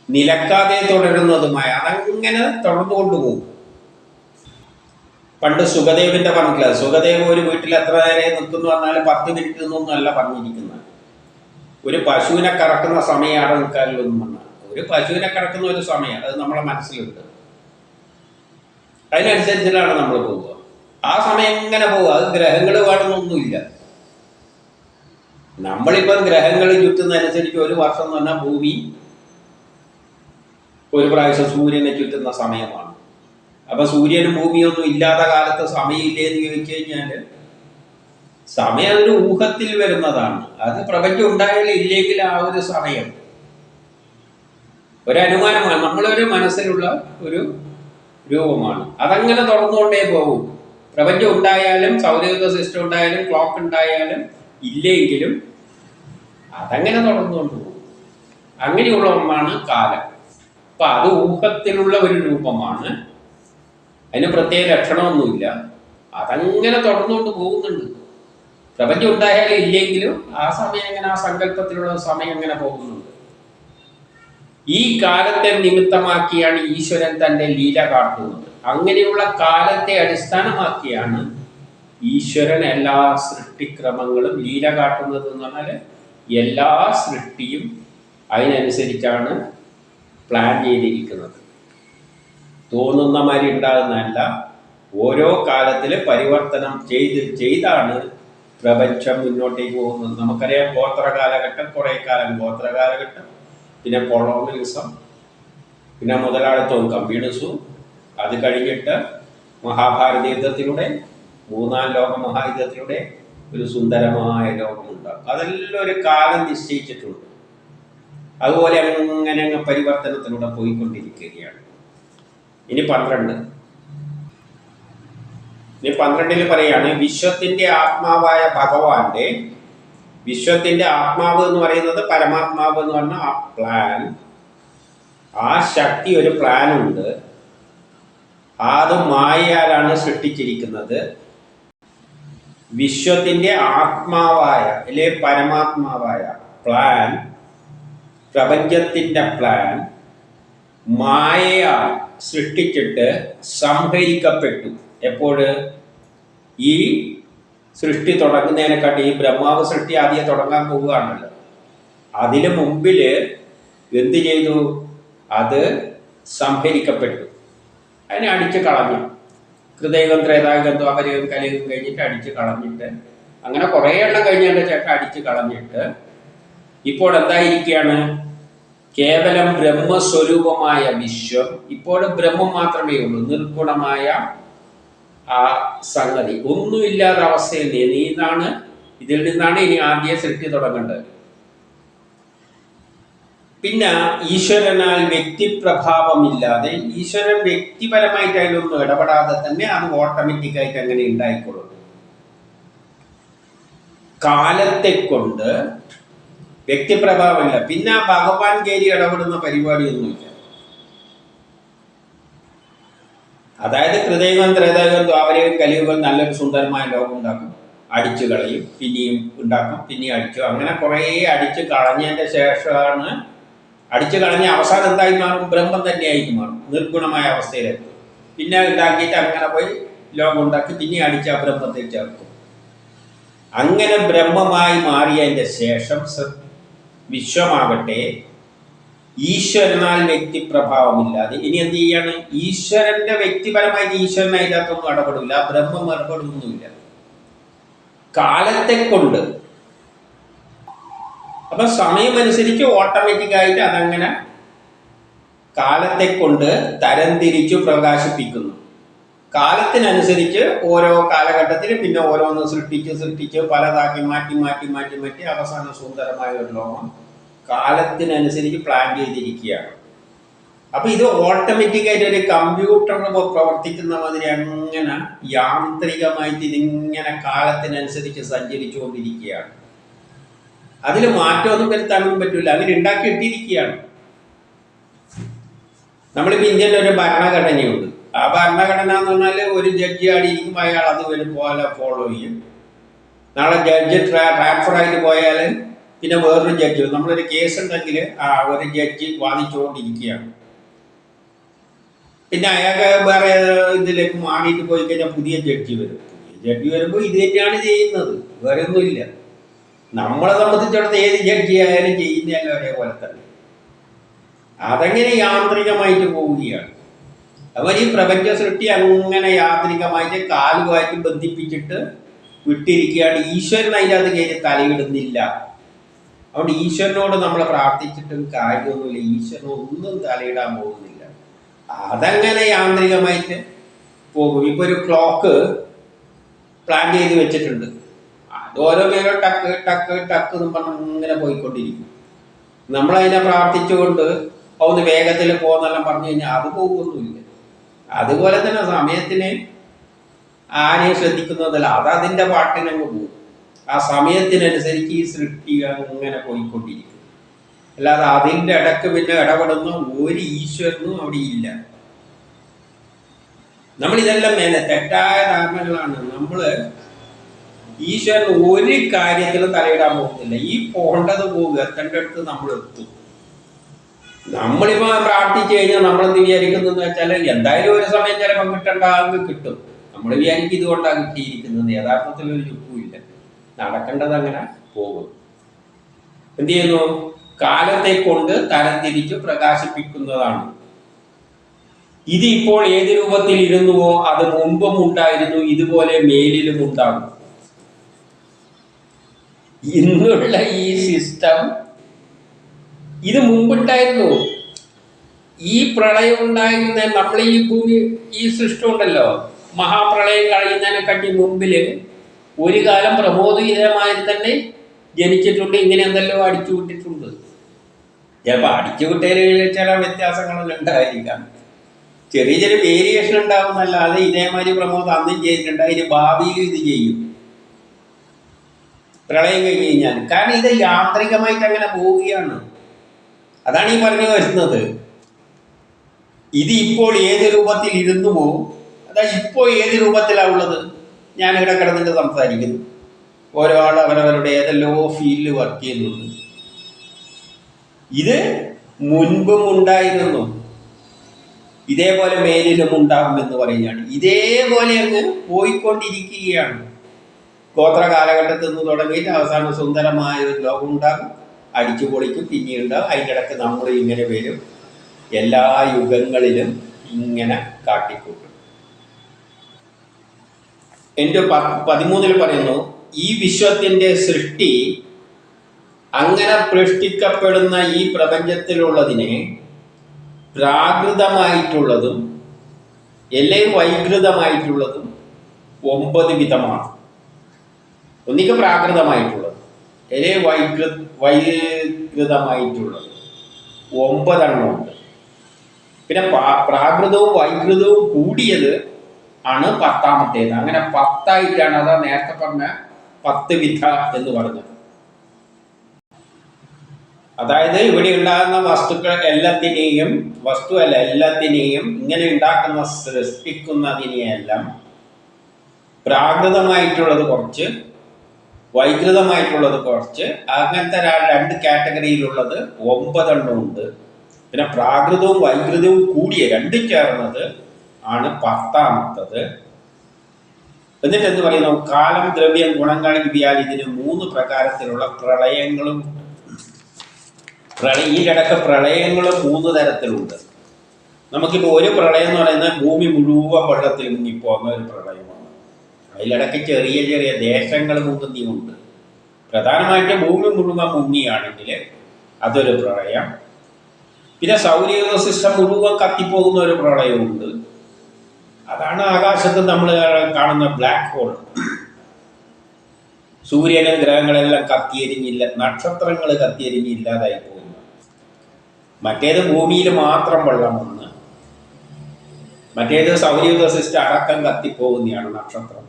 നിലക്കാതെ തുടരുന്നതുമായ, അതങ്ങനെ തുടർന്നുകൊണ്ടുപോകും. പണ്ട് സുഖദേവന്റെ പറഞ്ഞില്ല, സുഖദേവ് ഒരു വീട്ടിൽ എത്ര നേരം നിൽക്കുന്നു പറഞ്ഞാൽ 10 മിനിറ്റ് എന്നൊന്നും അല്ല പറഞ്ഞിരിക്കുന്നത്. ഒരു പശുവിനെ കറക്കുന്ന സമയമാണ് നിൽക്കാനില്ലെന്നും പറഞ്ഞാൽ, ഒരു പശുവിനെ കറക്കുന്ന ഒരു സമയം അത് നമ്മളെ മനസ്സിലുണ്ട്. അതിനനുസരിച്ചിട്ടാണ് നമ്മൾ പോവുക. ആ സമയം എങ്ങനെ പോവുക, അത് ഗ്രഹങ്ങൾ വേണമെന്നൊന്നുമില്ല. നമ്മളിപ്പം ഗ്രഹങ്ങൾ ചുറ്റുന്നതനുസരിച്ച് 1 വർഷം എന്ന് പറഞ്ഞാൽ ഭൂമി ഒരു പ്രാവശ്യം സൂര്യനെ ചുറ്റുന്ന സമയമാണ്. അപ്പൊ സൂര്യനും ഭൂമിയൊന്നും ഇല്ലാത്ത കാലത്ത് സമയമില്ലേ എന്ന് ചോദിച്ചു കഴിഞ്ഞാൽ, സമയം ഒരു ഊഹത്തിൽ വരുന്നതാണ്. അത് പ്രപഞ്ചം ഉണ്ടായാലും ഇല്ലെങ്കിൽ ആ ഒരു സമയം ഒരനുമാനമാണ്, നമ്മളൊരു മനസ്സിലുള്ള ഒരു രൂപമാണ്. അതങ്ങനെ തുറന്നുകൊണ്ടേ പോകും. പ്രപഞ്ചം ഉണ്ടായാലും സൗരയൂഥ സിസ്റ്റം ഉണ്ടായാലും ക്ലോക്ക് ഉണ്ടായാലും ഇല്ലെങ്കിലും അതങ്ങനെ തുറന്നുകൊണ്ട് പോകും. അങ്ങനെയുള്ള ഒന്നാണ് കാലം. അപ്പം അത് ഊഹത്തിലുള്ള ഒരു രൂപമാണ്. അതിന് പ്രത്യേക ലക്ഷണമൊന്നുമില്ല. അതങ്ങനെ തുടർന്നുകൊണ്ട് പോകുന്നുണ്ട്. പ്രപഞ്ചം ഉണ്ടായാലും ഇല്ലെങ്കിലും ആ സമയം എങ്ങനെ, ആ സങ്കല്പത്തിലുള്ള സമയം എങ്ങനെ പോകുന്നുണ്ട്. ഈ കാലത്തെ നിമിത്തമാക്കിയാണ് ഈശ്വരൻ തൻ്റെ ലീല കാട്ടുന്നത്. അങ്ങനെയുള്ള കാലത്തെ അടിസ്ഥാനമാക്കിയാണ് ഈശ്വരൻ എല്ലാ സൃഷ്ടിക്രമങ്ങളും ലീല കാട്ടുന്നത്. എന്ന് പറഞ്ഞാൽ എല്ലാ സൃഷ്ടിയും അതിനനുസരിച്ചാണ് പ്ലാൻ ചെയ്തിരിക്കുന്നത്. തോന്നുന്ന മാതിരി ഉണ്ടാകുന്നതല്ല. ഓരോ കാലത്തിൽ പരിവർത്തനം ചെയ്താണ് പ്രപഞ്ചം മുന്നോട്ടേക്ക് പോകുന്നത്. നമുക്കറിയാം, ഗോത്ര കാലഘട്ടം, കുറേ കാലം ഗോത്ര കാലഘട്ടം, പിന്നെ കൊളോണിയലിസം, പിന്നെ മുതലാളിത്തവും കമ്മ്യൂണിസവും. അത് കഴിഞ്ഞിട്ട് മഹാഭാരത യുദ്ധത്തിലൂടെ, 3ാം ലോക മഹായുദ്ധത്തിലൂടെ ഒരു സുന്ദരമായ ലോകമുണ്ടാകും. അതെല്ലാം ഒരു കാലം നിശ്ചയിച്ചിട്ടുണ്ട്. അതുപോലെ അങ്ങനെ അങ്ങ് പരിവർത്തനത്തിലൂടെ പോയിക്കൊണ്ടിരിക്കുകയാണ്. ഇനി 12 പറയാണ്, വിശ്വത്തിന്റെ ആത്മാവായ ഭഗവാന്റെ, വിശ്വത്തിന്റെ ആത്മാവ് എന്ന് പറയുന്നത് പരമാത്മാവ് എന്ന് പറഞ്ഞ ആ പ്ലാൻ, ആ ശക്തി, ഒരു പ്ലാനുണ്ട്. അത് മായയാലാണ് സൃഷ്ടിച്ചിരിക്കുന്നത്. വിശ്വത്തിന്റെ ആത്മാവായ അല്ലെ പരമാത്മാവായ പ്ലാൻ, പ്രപഞ്ചത്തിന്റെ പ്ലാൻ മായയാൽ സൃഷ്ടിച്ചിട്ട് സംഹരിക്കപ്പെട്ടു. എപ്പോഴ്? ഈ സൃഷ്ടി തുടങ്ങുന്നതിനെക്കാട്ടി, ഈ ബ്രഹ്മാവ് സൃഷ്ടി ആദ്യം തുടങ്ങാൻ പോവുകയാണല്ലോ. അതിന് മുമ്പിൽ എന്ത് ചെയ്തു? അത് സംഹരിക്കപ്പെട്ടു. അതിനെ അടിച്ചു കളഞ്ഞു. ഹൃദയകം, ത്രേതായുഗം, ദ്വാപരയുഗം, കലിയുഗം കഴിഞ്ഞിട്ട് അടിച്ചു കളഞ്ഞിട്ട്, അങ്ങനെ കുറേ എണ്ണം കഴിഞ്ഞതിൻ്റെ ചേട്ടൻ അടിച്ചു കളഞ്ഞിട്ട് ഇപ്പോൾ എന്തായിരിക്കുകയാണ്? കേവലം ബ്രഹ്മസ്വരൂപമായ വിശ്വം. ഇപ്പോൾ ബ്രഹ്മം മാത്രമേ ഉള്ളൂ. നിർഗുണമായ ആ സംഗതി ഒന്നുമില്ലാത്ത അവസ്ഥയിൽ നിന്നാണ്, ഇതിൽ നിന്നാണ് ഇനി ആദ്യ സൃഷ്ടി തുടങ്ങേണ്ടത്. പിന്നെ ഈശ്വരനാൽ വ്യക്തിപ്രഭാവമില്ലാതെ, ഈശ്വരൻ വ്യക്തിപരമായിട്ട് അതിലൊന്നും ഇടപെടാതെ തന്നെ അത് ഓട്ടോമാറ്റിക്കായിട്ട് അങ്ങനെ ഉണ്ടായിക്കൊള്ളും. കാലത്തെ കൊണ്ട് വ്യക്തിപ്രഭാവമില്ല. പിന്നെ ഭഗവാൻ കയറി ഇടപെടുന്ന പരിപാടിയൊന്നുമില്ല. അതായത് കൃതയുഗം ത്രേതായുഗം ദ്വാപരയുഗം കലിയുഗം നല്ലൊരു സുന്ദരമായ ലോകം ഉണ്ടാക്കും, അടിച്ചു കളയും, പിന്നെയും ഉണ്ടാക്കും, പിന്നെയും അടിച്ചു, അങ്ങനെ കുറേ അടിച്ചു കളഞ്ഞതിൻ്റെ ശേഷമാണ് അടിച്ചു കളഞ്ഞ അവസാനം എന്തായി മാറും? ബ്രഹ്മം തന്നെയായിട്ട് മാറും, നിർഗുണമായ അവസ്ഥയിലെത്തും. പിന്നെ ഉണ്ടാക്കിയിട്ട് അങ്ങനെ പോയി ലോകം ഉണ്ടാക്കി പിന്നെ അടിച്ച ബ്രഹ്മത്തെ ചേർക്കും. അങ്ങനെ ബ്രഹ്മമായി മാറിയതിൻ്റെ ശേഷം വിശ്വമാകട്ടെ ഈശ്വരനാൽ വ്യക്തിപ്രഭാവമില്ലാതെ ഇനി എന്ത് ചെയ്യാണ്? ഈശ്വരന്റെ വ്യക്തിപരമായിട്ട് ഈശ്വരൻ അതിനകത്തൊന്നും ഇടപെടില്ല, ബ്രഹ്മം ഇടപെടുന്നില്ല, കാലത്തെ കൊണ്ട്. അപ്പൊ സമയമനുസരിച്ച് ഓട്ടോമാറ്റിക്കായിട്ട് അതങ്ങനെ കാലത്തെ കൊണ്ട് തരംതിരിച്ചു പ്രകാശിപ്പിക്കുന്നു. കാലത്തിനനുസരിച്ച് ഓരോ കാലഘട്ടത്തിൽ പിന്നെ ഓരോന്ന് സൃഷ്ടിച്ച് പലതാക്കി മാറ്റി അവസാന സുന്ദരമായ ഒരു ലോകം കാലത്തിനനുസരിച്ച് പ്ലാൻ ചെയ്തിരിക്കുകയാണ്. അപ്പൊ ഇത് ഓട്ടോമാറ്റിക്കായിട്ട് ഒരു കമ്പ്യൂട്ടർ പ്രവർത്തിക്കുന്ന മാതിരി അങ്ങനെ യാന്ത്രികമായിട്ട് ഇതിങ്ങനെ കാലത്തിനനുസരിച്ച് സഞ്ചരിച്ചു കൊണ്ടിരിക്കുകയാണ്. അതിൽ മാറ്റമൊന്നും വരുത്താനൊന്നും പറ്റില്ല, അങ്ങനെ ഉണ്ടാക്കിയിട്ടിരിക്കുകയാണ്. നമ്മളിപ്പോൾ ഇന്ത്യയിൽ ഒരു ഭരണഘടനയുണ്ട്. ആ ഭരണഘടന എന്ന് പറഞ്ഞാൽ ഒരു ജഡ്ജി ആടിയിരിക്കും, അയാൾ അത് പോലെ ഫോളോ ചെയ്യും. നാളെ ജഡ്ജ് ട്രാൻസ്ഫറായിട്ട് പോയാൽ പിന്നെ വേറൊരു ജഡ്ജി, നമ്മളൊരു കേസ് ഉണ്ടെങ്കിൽ ആ ഒരു ജഡ്ജി വാദിച്ചുകൊണ്ടിരിക്കുകയാണ്. പിന്നെ അയാൾക്ക് വേറെ ഇതിലേക്ക് മാറിയിട്ട് പോയി കഴിഞ്ഞാൽ പുതിയ ജഡ്ജി വരും. പുതിയ ജഡ്ജി വരുമ്പോൾ ഇത് തന്നെയാണ് ചെയ്യുന്നത്, വേറെ ഒന്നുമില്ല. നമ്മളെ സംബന്ധിച്ചിടത്തോളം ഏത് ജഡ്ജി ആയാലും ചെയ്യുന്നതല്ല ഒരേപോലെ തന്നെ. അതങ്ങനെ യാന്ത്രികമായിട്ട് പോവുകയാണ്. അവർ ഈ പ്രപഞ്ച സൃഷ്ടി അങ്ങനെ യാന്ത്രികമായിട്ട് കാലുമായിട്ട് ബന്ധിപ്പിച്ചിട്ട് വിട്ടിരിക്കുകയാണ്. ഈശ്വരൻ അതിനകത്ത് കയറി തലയിടുന്നില്ല. അതുകൊണ്ട് ഈശ്വരനോട് നമ്മൾ പ്രാർത്ഥിച്ചിട്ടും കാര്യമൊന്നുമില്ല, ഈശ്വരൻ ഒന്നും തലയിടാൻ പോകുന്നില്ല. അതങ്ങനെ യാന്ത്രികമായിട്ട് പോകും. ഇപ്പോൾ ഒരു ക്ലോക്ക് പ്ലാൻ ചെയ്ത് വെച്ചിട്ടുണ്ട്, അത് ഓരോ നേരം ടക്ക് ടക്ക് ടക്ക് എന്ന് പറഞ്ഞ് ഇങ്ങനെ പോയിക്കൊണ്ടിരിക്കും. നമ്മളതിനെ പ്രാർത്ഥിച്ചുകൊണ്ട് ഒന്ന് വേഗത്തിൽ പോകുന്നെല്ലാം പറഞ്ഞു കഴിഞ്ഞാൽ അത് പോകുമൊന്നുമില്ല. അതുപോലെ തന്നെ സമയത്തിന് ആരെയും ശ്രദ്ധിക്കുന്നതല്ല, അതതിൻ്റെ പാട്ടിനങ്ങ് പോകും. ആ സമയത്തിനനുസരിച്ച് ഈ സൃഷ്ടി അങ്ങനെ പോയിക്കൊണ്ടിരിക്കും. അല്ലാതെ അതിൻ്റെ ഇടയ്ക്ക് പിന്നെ ഇടപെടുന്ന ഒരു ഈശ്വരനും അവിടെ ഇല്ല. നമ്മളിതെല്ലാം തെറ്റായ ധാരണകളാണ്. നമ്മൾ ഈശ്വരൻ ഒരു കാര്യത്തിലും തലയിടാൻ പോകുന്നില്ല. ഈ പോകേണ്ടത് പോകുക, എത്തേണ്ട അടുത്ത് നമ്മൾ എത്തും. നമ്മളിപ്പോൾ പ്രാർത്ഥിച്ചു കഴിഞ്ഞാൽ നമ്മളെന്ത് വിചാരിക്കുന്നതെന്ന് വെച്ചാൽ എന്തായാലും ഒരു സമയം ചിലപ്പോൾ കിട്ടേണ്ട കിട്ടും. നമ്മൾ വിചാരിക്കും ഇതുകൊണ്ടാണ് കിട്ടിയിരിക്കുന്നത്. യഥാർത്ഥത്തിൽ ഒരു ചുക്കുമില്ല, നടക്കേണ്ടത് അങ്ങനെ പോകും. എന്ത് ചെയ്യുന്നു? കാലത്തെ കൊണ്ട് തരംതിരിച്ച് പ്രകാശിപ്പിക്കുന്നതാണ്. ഇത് ഇപ്പോൾ ഏത് രൂപത്തിൽ ഇരുന്നുവോ അത് മുമ്പും ഉണ്ടായിരുന്നു, ഇതുപോലെ മേലിലും ഉണ്ടാകും. ഇന്നുള്ള ഈ സിസ്റ്റം ഇത് മുമ്പുണ്ടായിരുന്നു. ഈ പ്രളയം ഉണ്ടായിരുന്ന നമ്മൾ ഈ ഭൂമി ഈ സൃഷ്ടി ഉണ്ടല്ലോ, മഹാപ്രളയം കഴിയുന്നതിനെക്കാട്ടി മുമ്പില് ഒരു കാലം പ്രബോധിതമായി തന്നെ ജനിച്ചിട്ടുണ്ട്. ഇങ്ങനെ എന്തെല്ലോ അടിച്ചു വിട്ടിട്ടുണ്ട്. ചിലപ്പോൾ അടിച്ചു വിട്ടതിൽ ചില വ്യത്യാസങ്ങളെല്ലാം ഉണ്ടായിരിക്കാം, ചെറിയ ചെറിയ വേരിയേഷൻ ഉണ്ടാകുന്നല്ലാതെ ഇതേമാതിരി പ്രമോദം അന്നും ചെയ്തിട്ടുണ്ട്. അതിന് ഭാവിയിൽ ഇത് ചെയ്യും പ്രളയം കഴിഞ്ഞ് കഴിഞ്ഞാൽ. കാരണം ഇത് യാന്ത്രികമായിട്ട് അങ്ങനെ പോവുകയാണ്. അതാണ് ഈ പറഞ്ഞു വരുന്നത്. ഇത് ഇപ്പോൾ ഏത് രൂപത്തിൽ ഇരുന്നു പോകും. അതായത് ഇപ്പോൾ ഏത് രൂപത്തിലാണ് ഉള്ളത്. ഞാനിവിടെ കിടന്നിട്ട് സംസാരിക്കുന്നു, ഓരോ ആൾ അവരവരുടെ ഏതെല്ലോ ഫീൽഡിൽ വർക്ക് ചെയ്യുന്നുണ്ട്. ഇത് മുൻപും ഉണ്ടായിരുന്നു, ഇതേപോലെ മേലിലും ഉണ്ടാകുമെന്ന് പറയുകയാണ്. ഇതേപോലെ അങ്ങ് പോയിക്കൊണ്ടിരിക്കുകയാണ്. ഗോത്ര കാലഘട്ടത്തിൽ നിന്ന് തുടങ്ങിയിട്ട് അവസാനം സുന്ദരമായ ഒരു ലോകം ഉണ്ടാകും, അടിച്ചു പൊളിക്കും, പിന്നീടുണ്ടാകും. അതിൻ്റെ ഇടയ്ക്ക് നമ്മൾ ഇങ്ങനെ വരും, എല്ലാ യുഗങ്ങളിലും ഇങ്ങനെ കാട്ടിക്കൂട്ടും. എൻ്റെ 13 പറയുന്നു, ഈ വിശ്വത്തിൻ്റെ സൃഷ്ടി അങ്ങനെ സൃഷ്ടിക്കപ്പെടുന്ന ഈ പ്രപഞ്ചത്തിലുള്ളതിനെ പ്രാകൃതമായിട്ടുള്ളതും എല്ലാം വൈകൃതമായിട്ടുള്ളതും 9 വിധമാണ്. ഒന്നിക്ക് പ്രാകൃതമായിട്ടുള്ളത്, എല്ലാം വൈകൃതമായിട്ടുള്ളത് 9 എണ്ണമുണ്ട്. പിന്നെ പ്രാകൃതവും വൈകൃതവും കൂടിയത് ആണ് 10ാമത്തേത്. അങ്ങനെ 10ആയിട്ടാണ്. അതാ നേരത്തെ പറഞ്ഞ 10 വിധ എന്ന് പറഞ്ഞത്. അതായത് ഇവിടെ ഉണ്ടാകുന്ന എല്ലാത്തിനെയും ഇങ്ങനെ ഉണ്ടാക്കുന്ന സൃഷ്ടിക്കുന്നതിനെയെല്ലാം പ്രാകൃതമായിട്ടുള്ളത് കുറച്ച്, വൈകൃതമായിട്ടുള്ളത് കുറച്ച്, അങ്ങനത്തെ രണ്ട് കാറ്റഗറിയിലുള്ളത് 9 എണ്ണം ഉണ്ട്. പിന്നെ പ്രാകൃതവും വൈകൃതവും കൂടിയ രണ്ടും ചേർന്നത് ആണ് 10ാമത്തത്. എന്നിട്ട് എന്ത് പറയുന്നു? കാലം, ദ്രവ്യം, ഗുണങ്ങൾ ഇവയാൽ ഇതിന് 3 പ്രകാരത്തിലുള്ള പ്രളയങ്ങളും ഈയിടക്ക് പ്രളയങ്ങളും 3 തരത്തിലുണ്ട്. നമുക്കിപ്പോൾ ഒരു പ്രളയം എന്ന് പറയുന്നത് ഭൂമി മുഴുവൻ വെള്ളത്തിൽ മുങ്ങിപ്പോകുന്ന ഒരു പ്രളയമാണ്. അതിലിടയ്ക്ക് ചെറിയ ചെറിയ ദേശങ്ങൾ മുങ്ങുന്നുണ്ട്. പ്രധാനമായിട്ട് ഭൂമി മുഴുവൻ മുങ്ങിയാണെങ്കിൽ അതൊരു പ്രളയം. പിന്നെ സൗരയൂഥ സിസ്റ്റം മുഴുവൻ കത്തിപ്പോകുന്ന ഒരു പ്രളയമുണ്ട്. അതാണ് ആകാശത്ത് നമ്മൾ കാണുന്ന ബ്ലാക്ക് ഹോൾ. സൂര്യനും ഗ്രഹങ്ങളെല്ലാം കത്തിയെരിഞ്ഞില്ല, നക്ഷത്രങ്ങൾ കത്തിയെരിഞ്ഞില്ലാതായി പോകുന്നു. മറ്റേത് ഭൂമിയിൽ മാത്രം വെള്ളം വന്ന്, മറ്റേത് സൗരയൂഥ സിസ്റ്റം അടക്കം കത്തിപ്പോകുന്നതാണ് നക്ഷത്രം.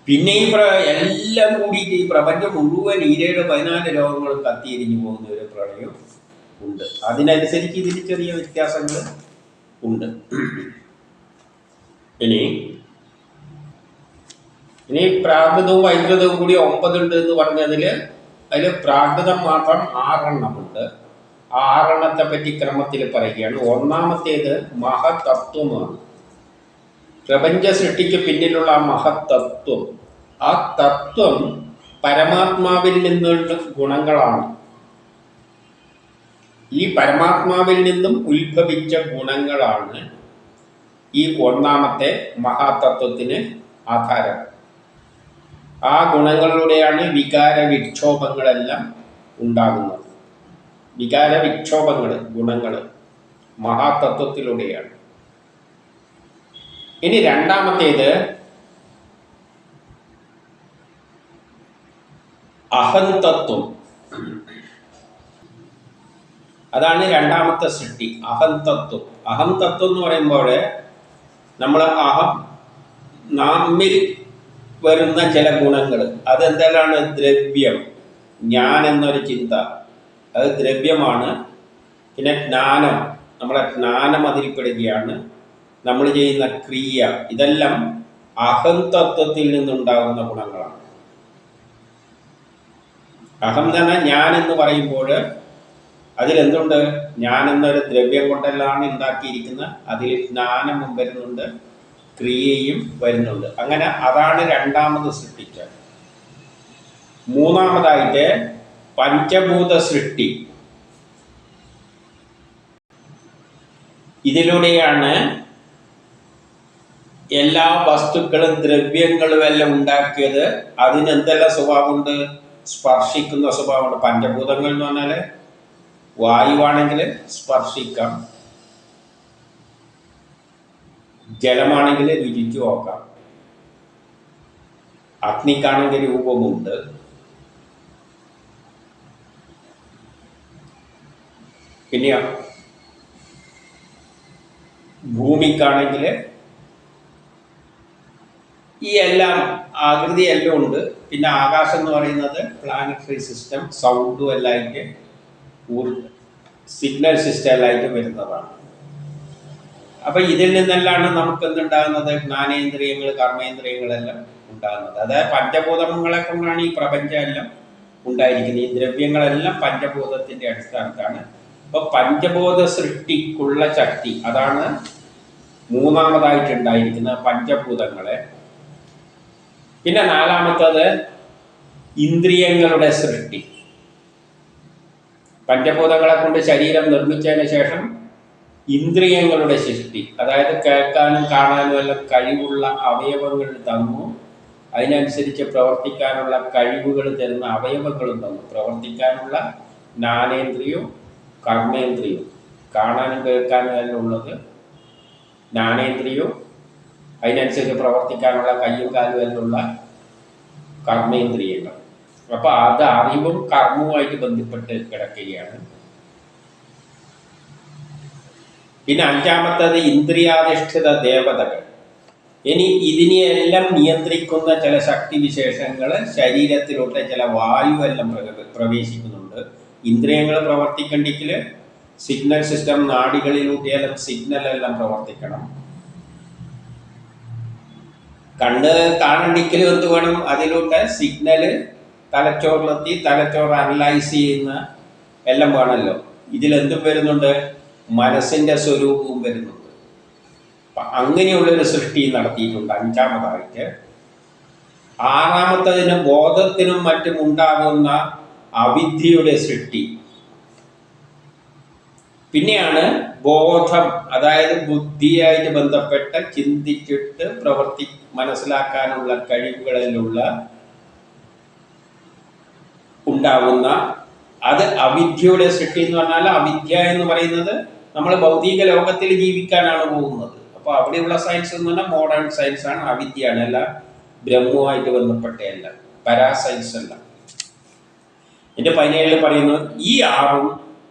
പിന്നെ എല്ലാം കൂടിയിട്ട് ഈ പ്രപഞ്ചം മുഴുവൻ 14 ലോകങ്ങളും കത്തിയെരിഞ്ഞു പോകുന്ന ഒരു പ്രളയം ഉണ്ട്. അതിനനുസരിച്ച് ഇതിൽ ചെറിയ വ്യത്യാസങ്ങൾ ഉണ്ട്. ഇനി പ്രാകൃതവും വൈകൃതവും കൂടി 9 ഉണ്ട് എന്ന് പറഞ്ഞതിൽ അതിൽ പ്രാകൃതം മാത്രം 6 എണ്ണമുണ്ട്. ആ 6 എണ്ണത്തെ പറ്റി ക്രമത്തിൽ പറയുകയാണ്. ഒന്നാമത്തേത് മഹത്തത്വമാണ്. പ്രപഞ്ച സൃഷ്ടിക്ക് പിന്നിലുള്ള ആ മഹത്തത്വം, ആ തത്വം പരമാത്മാവിൽ നിന്നുള്ള ഗുണങ്ങളാണ്. ഈ പരമാത്മാവിൽ നിന്നും ഉത്ഭവിച്ച ഗുണങ്ങളാണ് ഈ ഒന്നാമത്തെ മഹാതത്വത്തിന് ആധാരം. ആ ഗുണങ്ങളിലൂടെയാണ് വികാര വിക്ഷോഭങ്ങളെല്ലാം ഉണ്ടാകുന്നത്. വികാര വിക്ഷോഭങ്ങൾ, ഗുണങ്ങൾ മഹാതത്വത്തിലൂടെയാണ്. ഇനി രണ്ടാമത്തേത് അഹന്തത്വം. അതാണ് രണ്ടാമത്തെ സൃഷ്ടി, അഹന്തത്വം. അഹന്തത്വം എന്ന് പറയുമ്പോൾ നമ്മൾ നമ്മിൽ വരുന്ന ചില ഗുണങ്ങൾ, അതെന്തെല്ലാണ്? ദ്രവ്യം, ഞാൻ എന്നൊരു ചിന്ത, അത് ദ്രവ്യമാണ്. പിന്നെ ജ്ഞാനം, നമ്മളെ ജ്ഞാനം അതിൽപ്പെടുകയാണ്. നമ്മൾ ചെയ്യുന്ന ക്രിയ, ഇതെല്ലാം അഹന്തത്വത്തിൽ നിന്നുണ്ടാകുന്ന ഗുണങ്ങളാണ്. അഹം തന്നെ ഞാൻ എന്ന് പറയുമ്പോൾ അതിലെന്തുണ്ട്? ഞാൻ എന്നൊരു ദ്രവ്യം കൊണ്ടെല്ലാം ഉണ്ടാക്കിയിരിക്കുന്ന, അതിൽ ജ്ഞാനവും വരുന്നുണ്ട്, ക്രിയയും വരുന്നുണ്ട്. അങ്ങനെ അതാണ് രണ്ടാമത് സൃഷ്ടിച്ചത്. മൂന്നാമതായിട്ട് പഞ്ചഭൂത സൃഷ്ടി. ഇതിലൂടെയാണ് എല്ലാ വസ്തുക്കളും ദ്രവ്യങ്ങളും എല്ലാം ഉണ്ടാക്കിയത്. അതിനെന്തെല്ലാം സ്വഭാവമുണ്ട്? സ്പർശിക്കുന്ന സ്വഭാവമുണ്ട്. പഞ്ചഭൂതങ്ങൾ എന്ന് പറഞ്ഞാൽ വായുവാണെങ്കിൽ സ്പർശിക്കാം, ജലമാണെങ്കിൽ രുചിച്ചു നോക്കാം, അഗ്നിക്കാണെങ്കിൽ രൂപമുണ്ട്, പിന്നെ ഭൂമിക്കാണെങ്കിൽ ഈ എല്ലാം ആകൃതി എല്ലാം ഉണ്ട്. പിന്നെ ആകാശം എന്ന് പറയുന്നത് പ്ലാനറ്ററി സിസ്റ്റം, സൗണ്ടും എല്ലായിട്ട് സിഗ്നൽ സിസ്റ്റം എല്ലായിട്ട് വരുന്നതാണ്. അപ്പം ഇതിൽ നിന്നെല്ലാം നമുക്ക് എന്തുണ്ടാകുന്നത്? ജ്ഞാനേന്ദ്രിയങ്ങൾ, കർമ്മേന്ദ്രിയങ്ങളെല്ലാം ഉണ്ടാകുന്നത്. അതായത് പഞ്ചഭൂതങ്ങളെ കൊണ്ടാണ് ഈ പ്രപഞ്ചം എല്ലാം ഉണ്ടായിരിക്കുന്നത്. ഈ ദ്രവ്യങ്ങളെല്ലാം പഞ്ചഭൂതത്തിൻ്റെ അടിസ്ഥാനത്താണ്. അപ്പോൾ പഞ്ചഭൂത സൃഷ്ടിക്കുള്ള ശക്തി, അതാണ് മൂന്നാമതായിട്ടുണ്ടായിരിക്കുന്നത്, പഞ്ചഭൂതങ്ങളെ. പിന്നെ നാലാമത്തത് ഇന്ദ്രിയങ്ങളുടെ സൃഷ്ടി. പഞ്ചഭൂതങ്ങളെ കൊണ്ട് ശരീരം നിർമ്മിച്ചതിന് ശേഷം ഇന്ദ്രിയങ്ങളുടെ സൃഷ്ടി, അതായത് കേൾക്കാനും കാണാനും എല്ലാം കഴിവുള്ള അവയവങ്ങൾ തന്നു. അതിനനുസരിച്ച് പ്രവർത്തിക്കാനുള്ള കഴിവുകൾ തരുന്ന അവയവങ്ങളും തന്നു. പ്രവർത്തിക്കാനുള്ള ജ്ഞാനേന്ദ്രിയവും കർമ്മേന്ദ്രിയവും, കാണാനും കേൾക്കാനും എല്ലാം ഉള്ളത് ജ്ഞാനേന്ദ്രിയവും, അതിനനുസരിച്ച് പ്രവർത്തിക്കാനുള്ള കയ്യും കാലും എല്ലാം കർമ്മേന്ദ്രിയങ്ങൾ. അപ്പോൾ അത് അറിവും കർമ്മവുമായിട്ട് ബന്ധപ്പെട്ട് കിടക്കുകയാണ്. പിന്നെ അഞ്ചാമത്തത് ഇന്ദ്രിയാധിഷ്ഠിത ദേവതകൾ. ഇനി ഇതിനെയെല്ലാം നിയന്ത്രിക്കുന്ന ചില ശക്തിവിശേഷങ്ങൾ ശരീരത്തിലോട്ട് ചില വായുവെല്ലാം പ്രവേശിക്കുന്നുണ്ട്. ഇന്ദ്രിയങ്ങൾ പ്രവർത്തിക്കണ്ടെങ്കിൽ സിഗ്നൽ സിസ്റ്റം നാഡികളിലൂടെയെല്ലാം സിഗ്നലെല്ലാം പ്രവർത്തിക്കണം. കണ്ണ് കാണണ്ടെങ്കിൽ എന്ത് വേണം? അതിലൂടെ സിഗ്നല് തലച്ചോറിലെത്തി തലച്ചോറ് അനലൈസ് ചെയ്യുന്ന എല്ലാം വേണമല്ലോ. ഇതിലെന്തും വരുന്നുണ്ട്? മനസ്സിന്റെ സ്വരൂപവും വരുന്നുണ്ട്. അങ്ങനെയുള്ളൊരു സൃഷ്ടി നടത്തിയിട്ടുണ്ട് അഞ്ചാമതായിട്ട്. ആറാമത്തതിന് ബോധത്തിനും മറ്റും ഉണ്ടാകുന്ന അവിദ്യയുടെ സൃഷ്ടി. പിന്നെയാണ് ബോധം, അതായത് ബുദ്ധിയായിട്ട് ബന്ധപ്പെട്ട ചിന്തിച്ചിട്ട് മനസ്സിലാക്കാനുള്ള കഴിവുകളിലുള്ള ഉണ്ടാകുന്ന അത് അവിദ്യയുടെ സൃഷ്ടി എന്ന് പറഞ്ഞാൽ, അവിദ്യ എന്ന് പറയുന്നത് നമ്മൾ ഭൗതിക ലോകത്തിൽ ജീവിക്കാനാണ് പോകുന്നത്. അപ്പോൾ അവിടെയുള്ള സയൻസ് എന്ന് പറഞ്ഞാൽ മോഡേൺ സയൻസ് ആണ്, അവിദ്യയാണ്. അല്ല ബ്രഹ്മവുമായിട്ട് ബന്ധപ്പെട്ടതല്ല, പരാസയൻസ് അല്ല. എൻ്റെ 17 പറയുന്നു ഈ ആറും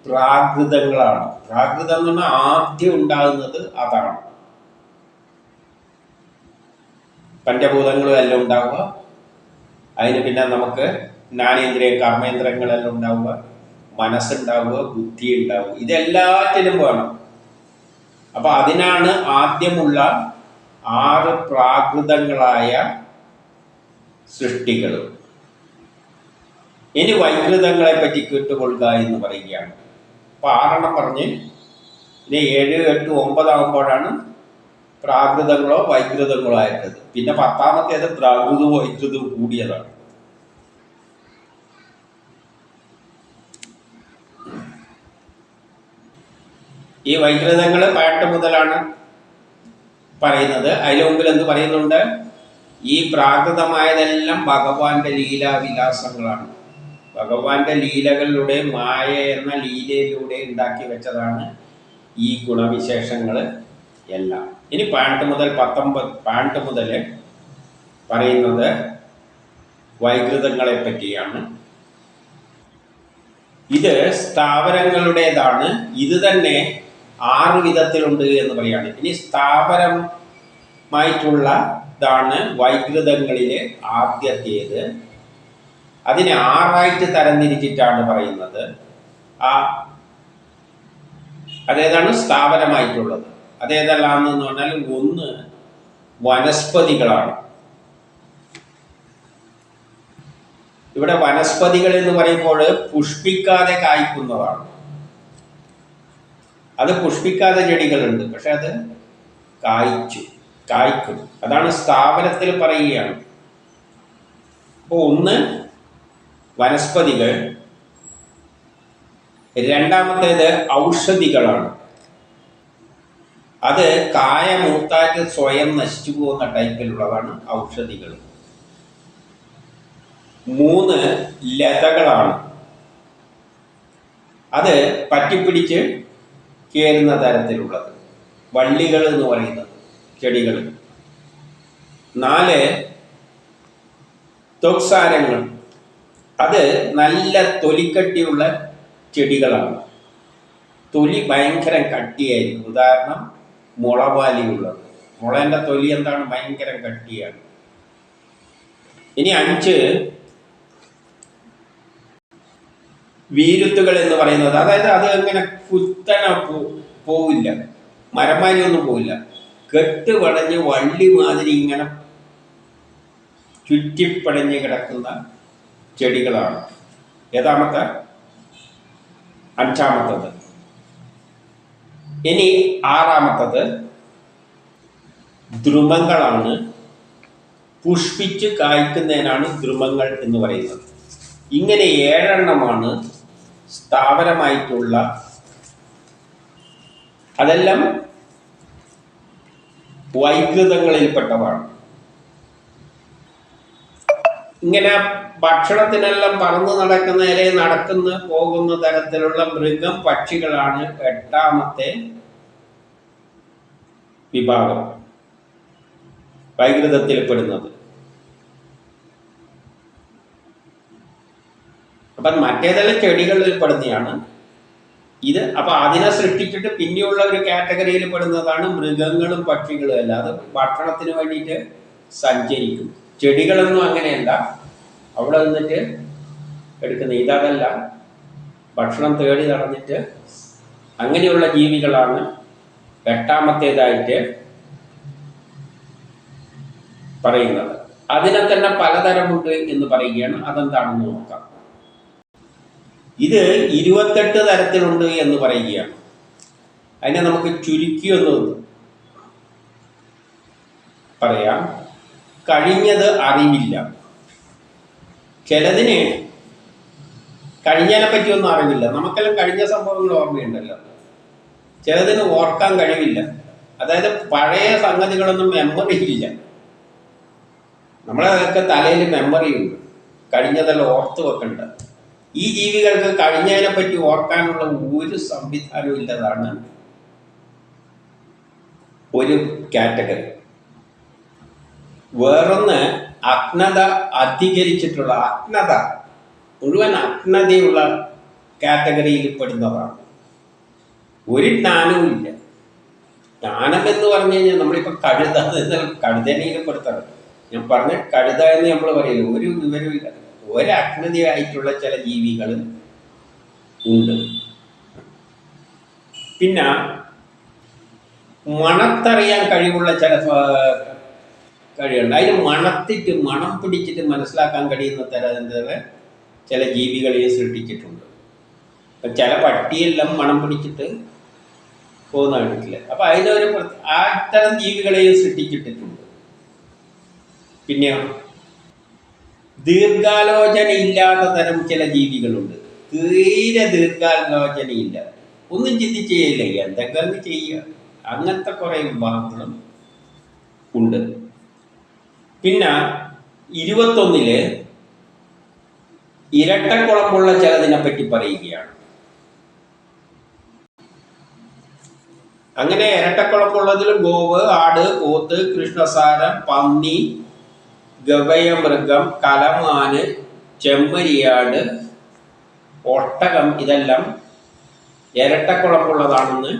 പ്രാകൃതങ്ങളാണ്. പ്രാകൃതം എന്ന് പറഞ്ഞാൽ ആദ്യം ഉണ്ടാകുന്നത് അതാണ്. പഞ്ചഭൂതങ്ങളും എല്ലാം ഉണ്ടാവുക, അതിന് പിന്നെ നമുക്ക് ജ്ഞാനേന്ദ്രിയ കർമ്മേന്ദ്രങ്ങളെല്ലാം ഉണ്ടാവുക, മനസ്സുണ്ടാവുക, ബുദ്ധി ഉണ്ടാവുക, ഇതെല്ലാറ്റിലും വേണം. അപ്പൊ അതിനാണ് ആദ്യമുള്ള 6 പ്രാകൃതങ്ങളായ സൃഷ്ടികൾ. ഇനി വൈകൃതങ്ങളെ പറ്റി കേട്ടുകൊള്ളുക എന്ന് പറയുകയാണ്. അപ്പൊ 6 പറഞ്ഞ് ഇനി 7, 8, 9 ആകുമ്പോഴാണ് പ്രാകൃതങ്ങളോ വൈകൃതങ്ങളോ ആയിട്ടത്. പിന്നെ 10ാമത്തേത് പ്രാകൃതവും വൈകൃതവും കൂടിയതാണ്. ഈ വൈകൃതങ്ങൾ 18 മുതലാണ് പറയുന്നത്. അതിന് മുമ്പിൽ എന്ത് പറയുന്നുണ്ട്? ഈ പ്രാകൃതമായതെല്ലാം ഭഗവാന്റെ ലീലാവിലാസങ്ങളാണ്. ഭഗവാന്റെ ലീലകളിലൂടെ, മായ എന്ന ലീലയിലൂടെ ഉണ്ടാക്കി വെച്ചതാണ് ഈ ഗുണവിശേഷങ്ങൾ എല്ലാം. ഇനി 18 മുതൽ 18 മുതൽ പറയുന്നത് വൈകൃതങ്ങളെ പറ്റിയാണ്. ഇത് സ്ഥാവരങ്ങളുടേതാണ്. ഇത് തന്നെ 6 വിധത്തിലുണ്ട് എന്ന് പറയാണ്. ഇനി സ്ഥാവരമായിട്ടുള്ളതാണ് വൈകൃതങ്ങളിലെ ആദ്യത്തേത്. അതിനെ 6ആയിട്ട് തരംതിരിച്ചിട്ടാണ് പറയുന്നത്. അതേതാണ് സ്ഥാവരമായിട്ടുള്ളത്? അതേതെല്ലാമെന്ന് പറഞ്ഞാൽ, ഒന്ന് വനസ്പതികളാണ്. ഇവിടെ വനസ്പതികൾ എന്ന് പറയുമ്പോൾ പുഷ്പിക്കാതെ കായ്ക്കുന്നതാണ്. അത് പുഷ്പിക്കാതെ ചെടികളുണ്ട്, പക്ഷെ അത് കായ്ക്കും. അതാണ് സ്ഥാവരത്തിൽ പറയുകയാണ്. അപ്പോൾ ഒന്ന് വനസ്പതികൾ, രണ്ടാമത്തേത് ഔഷധികളാണ്. അത് കായമൂത്താറ്റ് സ്വയം നശിച്ചു പോകുന്ന ടൈപ്പിലുള്ളതാണ് ഔഷധികൾ. 3 ലതകളാണ്. അത് പറ്റിപ്പിടിച്ച് കേറുന്ന തരത്തിലുള്ളത്, വള്ളികൾ എന്ന് പറയുന്നത് ചെടികൾ. 4 ത്വക്സാരങ്ങൾ. അത് നല്ല തൊലിക്കട്ടിയുള്ള ചെടികളാണ്. തൊലി ഭയങ്കര കട്ടിയായിരിക്കും. ഉദാഹരണം മുളവാലിയുള്ളത്. മുളേൻ്റെ തൊലി എന്താണ്? ഭയങ്കര കട്ടിയാണ്. ഇനി 5 വീരുത്തുകൾ എന്ന് പറയുന്നത്, അതായത് അത് അങ്ങനെ കുത്തന പോവില്ല, മരമാരിയൊന്നും പോവില്ല, കെട്ട് പടഞ്ഞ് വള്ളി മാതിരി ഇങ്ങനെ ചുറ്റിപ്പടഞ്ഞ് കിടക്കുന്ന ചെടികളാണ്. ഏതാമത്തെ? 5ാമത്തത്. ഇനി 6ാമത്തത് ദ്രുമങ്ങളാണ്. പുഷ്പിച്ച് കായ്ക്കുന്നതിനാണ് ദ്രുമങ്ങൾ എന്ന് പറയുന്നത്. ഇങ്ങനെ 7 എണ്ണമാണ് സ്ഥാവരമായിട്ടുള്ള. അതെല്ലാം വൈകൃതങ്ങളിൽപ്പെട്ടതാണ്. ഇങ്ങനെ ഭക്ഷണത്തിനെല്ലാം പറന്നു നടക്കുന്ന, നടക്കുന്ന പോകുന്ന തരത്തിലുള്ള മൃഗം, പക്ഷികളാണ് 8ാമത്തെ വിഭാഗം വൈകൃതത്തിൽപ്പെടുന്നത്. അപ്പം മറ്റേതെല്ലാം ചെടികളിൽ പെടുന്നതാണ് ഇത്. അപ്പം അതിനെ സൃഷ്ടിച്ചിട്ട് പിന്നെയുള്ള ഒരു കാറ്റഗറിയിൽ പെടുന്നതാണ് മൃഗങ്ങളും പക്ഷികളും എല്ലാം. അത് ഭക്ഷണത്തിന് വേണ്ടിയിട്ട് സഞ്ചരിക്കും. ചെടികളൊന്നും അങ്ങനെയല്ല, അവിടെ നിന്നിട്ട് എടുക്കുന്ന. ഇതല്ല, ഭക്ഷണം തേടി നടന്നിട്ട് അങ്ങനെയുള്ള ജീവികളാണ് എട്ടാമത്തേതായിട്ട് പറയുന്നത്. അതിനെ തന്നെ പലതരമുണ്ട് എന്ന് പറയുകയാണ്. അതെന്താണെന്ന് നോക്കാം. ഇത് 28 തരത്തിലുണ്ട് എന്ന് പറയുകയാണ്. അതിനെ നമുക്ക് ചുരുക്കിയൊന്ന് പറയാം. കഴിഞ്ഞത് അറിവില്ല. ചിലതിന് കഴിഞ്ഞതിനെ പറ്റിയൊന്നും അറിവില്ല. നമുക്കെല്ലാം കഴിഞ്ഞ സംഭവങ്ങൾ ഓർമ്മയുണ്ടല്ലോ. ചിലതിന് ഓർക്കാൻ കഴിവില്ല. അതായത് പഴയ സംഗതികളൊന്നും മെമ്മറി ഇല്ല. നമ്മളതൊക്കെ തലയിൽ മെമ്മറി ഉണ്ട്, കഴിഞ്ഞതെല്ലാം ഓർത്ത് വെക്കണ്ട. ഈ ജീവികൾക്ക് കഴിഞ്ഞതിനെ പറ്റി ഓർക്കാനുള്ള ഒരു സംവിധാനവും ഇല്ലതാണ് ഒരു കാറ്റഗറി. വേറൊന്ന് അജ്ഞത അധികരിച്ചിട്ടുള്ള അജ്ഞത, മുഴുവൻ അജ്ഞതയുള്ള കാറ്റഗറിയിൽ പെടുന്നതാണ്. ഒരു ജ്ഞാനവും ഇല്ല. ജ്ഞാനം എന്ന് പറഞ്ഞു കഴിഞ്ഞാൽ നമ്മളിപ്പോൾ കഴുതനയിൽ പെടുത്തണം. ഞാൻ പറഞ്ഞ കഴുത എന്ന് നമ്മൾ പറയില്ല. ഒരു വിവരവും ഇല്ല. ഒരജ്ഞതയായിട്ടുള്ള ചില ജീവികൾ ഉണ്ട്. പിന്നെ മണത്തറിയാൻ കഴിവുള്ള ചില കഴിവുണ്ട്. അതിന് മണം പിടിച്ചിട്ട് മനസ്സിലാക്കാൻ കഴിയുന്ന തരത്തിലുള്ള ചില ജീവികളെയും സൃഷ്ടിച്ചിട്ടുണ്ട്. അപ്പം ചില പട്ടിയെല്ലാം മണം പിടിച്ചിട്ട് പോകുന്ന കണ്ടിട്ടില്ല. അപ്പം അതിനൊരു അത്തരം ജീവികളെയും സൃഷ്ടിച്ചിട്ടിട്ടുണ്ട്. പിന്നെ ദീർഘാലോചന ഇല്ലാത്ത തരം ചില ജീവികളുണ്ട്. തീരെ ദീർഘാലോചനയില്ല, ഒന്നും ചിന്തിക്കുകയില്ല, എന്തൊക്കെ ചെയ്യുക. അങ്ങനത്തെ കുറേ വിഭാഗങ്ങളും ഉണ്ട്. പിന്നെ 21 ഇരട്ടക്കുളമ്പുള്ള ചിലതിനെ പറ്റി പറയുകയാണ്. അങ്ങനെ ഇരട്ടക്കുളമ്പുള്ളതിൽ ഗോവ്, ആട്, പോത്ത്, കൃഷ്ണസാരം, പന്നി, ഗവയമൃഗം, കലമാന്, ചെമ്മരിയാട്, ഒട്ടകം ഇതെല്ലാം ഇരട്ടക്കുളമ്പുള്ളതാണെന്ന്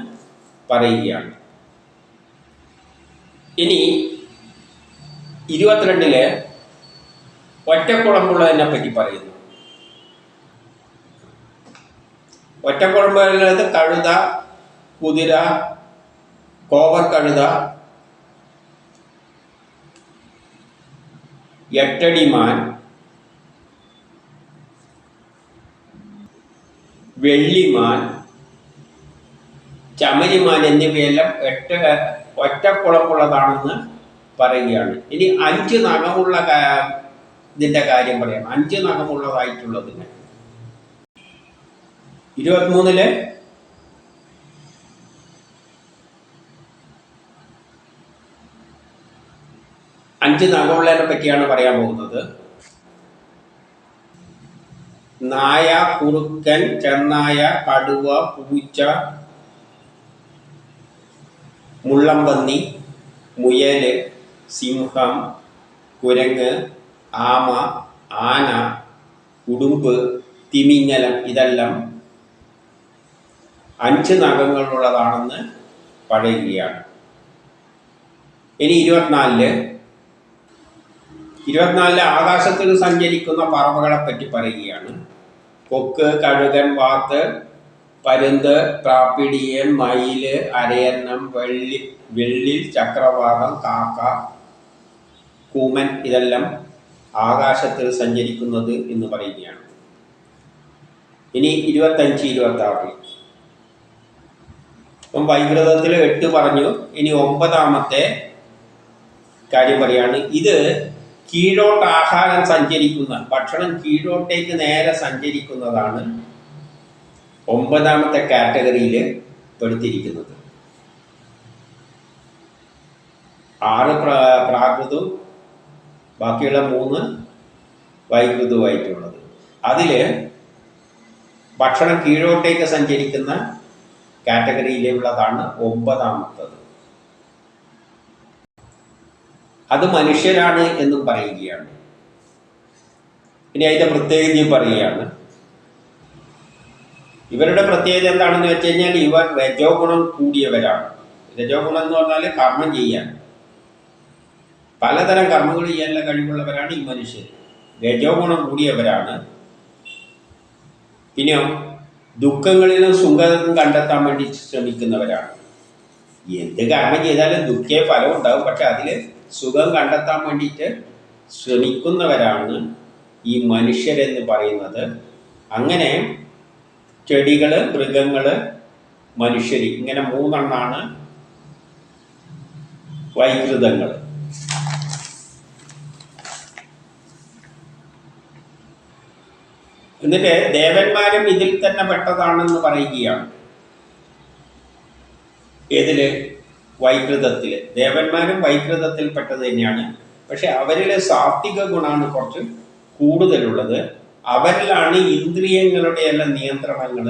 പറയുകയാണ്. ഇനി 22 ഒറ്റക്കുളമ്പുള്ളതിനെ പറ്റി പറയുന്നു. ഒറ്റക്കുളമ്പുള്ളത് കഴുത, കുതിര, കോവർ കഴുത, എട്ടടിമാൻ, വെള്ളിമാൻ, ചമരിമാൻ എന്നിവയെല്ലാം ഒറ്റക്കുളമ്പുള്ളതാണെന്ന് പറയുകയാണ്. ഇനി 5 നഖമുള്ള ഇതിൻ്റെ കാര്യം പറയാം. 5 നഖമുള്ളതായിട്ടുള്ളതിന് 23 5 നഖമുള്ളതിനെ പറ്റിയാണ് പറയാൻ പോകുന്നത്. നായ, കുറുക്കൻ, ചെന്നായ, കടുവ, പൂച്ച, മുള്ളംപന്നി, മുയല്, സിംഹം, കുരങ്ങ്, ആമ, ആന, ഉടുമ്പ്, തിമിംഗലം ഇതെല്ലാം 5 നഖങ്ങളുള്ളതാണെന്ന് പറയുകയാണ്. ഇനി 24 ആകാശത്തിൽ സഞ്ചരിക്കുന്ന പറവകളെ പറ്റി പറയുകയാണ്. കൊക്ക്, കഴുകൻ, വാത്ത്, പരുന്ത്, പ്രാപ്പിടിയൻ, മയില്, അരയന്നം, വെള്ളിൽ, ചക്രവാകം, കാക്ക, കൂമൻ ഇതെല്ലാം ആകാശത്തിൽ സഞ്ചരിക്കുന്നത് എന്ന് പറയുകയാണ്. ഇനി 25, 26 ഇപ്പം വൈകൃതത്തിൽ 8 പറഞ്ഞു. ഇനി 9ാമത്തെ കാര്യം പറയാണ്. ഇത് കീഴോട്ട് ആഹാരം സഞ്ചരിക്കുന്ന, ഭക്ഷണം കീഴോട്ടേക്ക് നേരെ സഞ്ചരിക്കുന്നതാണ് 9ാമത്തെ കാറ്റഗറിയിൽ പെടുത്തിയിരിക്കുന്നത്. 6 പ്രാകൃതവും ബാക്കിയുള്ള 3 വൈകൃതവുമായിട്ടുള്ളത്. അതിൽ ഭക്ഷണം കീഴോട്ടേക്ക് സഞ്ചരിക്കുന്ന കാറ്റഗറിയിലുള്ളതാണ് 9ാമത്തത്. അത് മനുഷ്യരാണ് എന്നും പറയുകയാണ്. ഇനി അതിൻ്റെ പ്രത്യേകത പറയുകയാണ്. ഇവരുടെ പ്രത്യേകത എന്താണെന്ന് വെച്ച് കഴിഞ്ഞാൽ ഇവർ രജോ ഗുണം കൂടിയവരാണ്. രജോ ഗുണം എന്ന് പറഞ്ഞാൽ കർമ്മം ചെയ്യാൻ, പലതരം കർമ്മങ്ങൾ ചെയ്യാനുള്ള കഴിവുള്ളവരാണ് ഈ മനുഷ്യർ. രജോ ഗുണം കൂടിയവരാണ്. പിന്നെ ദുഃഖങ്ങളിലും സുഖം കണ്ടെത്താൻ വേണ്ടി ശ്രമിക്കുന്നവരാണ്. എന്ത് കർമ്മം ചെയ്താലും ദുഃഖേ ഫലം ഉണ്ടാവും, പക്ഷെ അതിൽ സുഖം കണ്ടെത്താൻ വേണ്ടിയിട്ട് ശ്രമിക്കുന്നവരാണ് ഈ മനുഷ്യരെന്ന് പറയുന്നത്. അങ്ങനെ ചെടികൾ, മൃഗങ്ങൾ, മനുഷ്യർ, ഇങ്ങനെ മൂന്നെണ്ണാണ് വൈകൃതങ്ങൾ. എന്നിട്ട് ദേവന്മാരും ഇതിൽ തന്നെ പെട്ടതാണെന്ന് പറയുകയാണ്. ഏതില്? വൈകൃതത്തിൽ. ദേവന്മാരും വൈകൃതത്തിൽ പെട്ടത് തന്നെയാണ്. പക്ഷെ അവരിൽ സാത്വിക ഗുണമാണ് കുറച്ച് കൂടുതലുള്ളത്. അവരിലാണ് ഇന്ദ്രിയങ്ങളുടെ എല്ലാം നിയന്ത്രണങ്ങൾ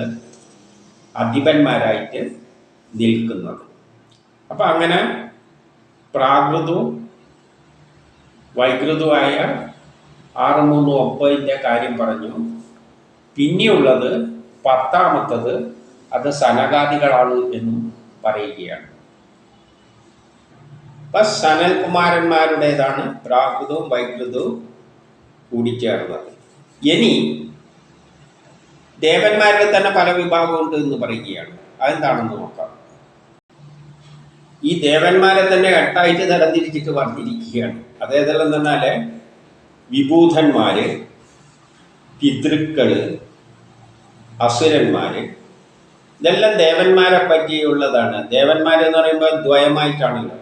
അധിപന്മാരായിട്ട് നിൽക്കുന്നത്. അപ്പം അങ്ങനെ പ്രാകൃതവും വൈകൃതവുമായ 6, 3, 9 കാര്യം പറഞ്ഞു. പിന്നെയുള്ളത് 10ാമത്തത് അത് സനകാദികളാണ് എന്നും പറയുകയാണ്. അപ്പം സനൽകുമാരന്മാരുടേതാണ് പ്രാകൃതവും വൈകൃതവും കൂടിച്ചേർന്നത്. ഇനി ദേവന്മാരിൽ തന്നെ പല വിഭാഗമുണ്ട് എന്ന് പറയുകയാണ്. അതെന്താണെന്ന് നോക്കാം. ഈ ദേവന്മാരെ തന്നെ 8ആയിട്ട് തരംതിരിച്ചിട്ട് പറഞ്ഞിരിക്കുകയാണ്. അതേതെല്ലാം പറഞ്ഞാൽ വിഭൂതന്മാര്, പിതൃക്കള്, അസുരന്മാര്, ഇതെല്ലാം ദേവന്മാരെ പറ്റിയുള്ളതാണ്. ദേവന്മാരെന്ന് പറയുമ്പോൾ ദ്വയമായിട്ടാണല്ലോ,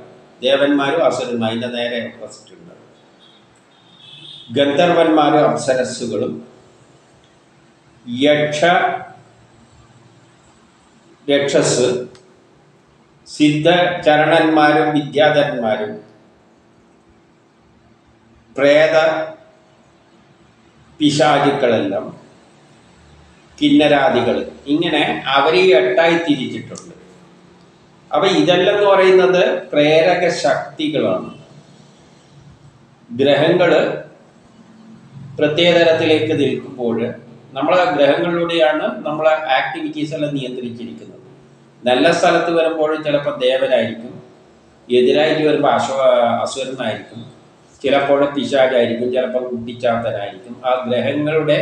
ദേവന്മാരും അസുരന്മാരും. അതിൻ്റെ നേരെ ഓപ്പോസിറ്റ് ഉണ്ട്. ഗന്ധർവന്മാരും അപ്സരസ്സുകളും, രക്ഷസ്, സിദ്ധചരണന്മാരും വിദ്യാധരന്മാരും, പ്രേത പിശാചുക്കളെല്ലാം, കിന്നരാദികൾ, ഇങ്ങനെ അവരെ 8ആയി തിരിച്ചിട്ടുണ്ട്. അപ്പം ഇതെല്ലാം എന്ന് പറയുന്നത് പ്രേരക ശക്തികളാണ്. ഗ്രഹങ്ങൾ പ്രത്യേക തരത്തിലേക്ക് നിൽക്കുമ്പോൾ നമ്മളെ ഗ്രഹങ്ങളിലൂടെയാണ് നമ്മളെ ആക്ടിവിറ്റീസ് എല്ലാം നിയന്ത്രിച്ചിരിക്കുന്നത്. നല്ല സ്ഥലത്ത് വരുമ്പോൾ ചിലപ്പോൾ ദേവനായിരിക്കും, എതിരായിട്ട് വരുമ്പോൾ അസുരനായിരിക്കും, ചിലപ്പോൾ പിശാചായിരിക്കും, ചിലപ്പോൾ കുട്ടിച്ചാത്തനായിരിക്കും. ആ ഗ്രഹങ്ങളുടെ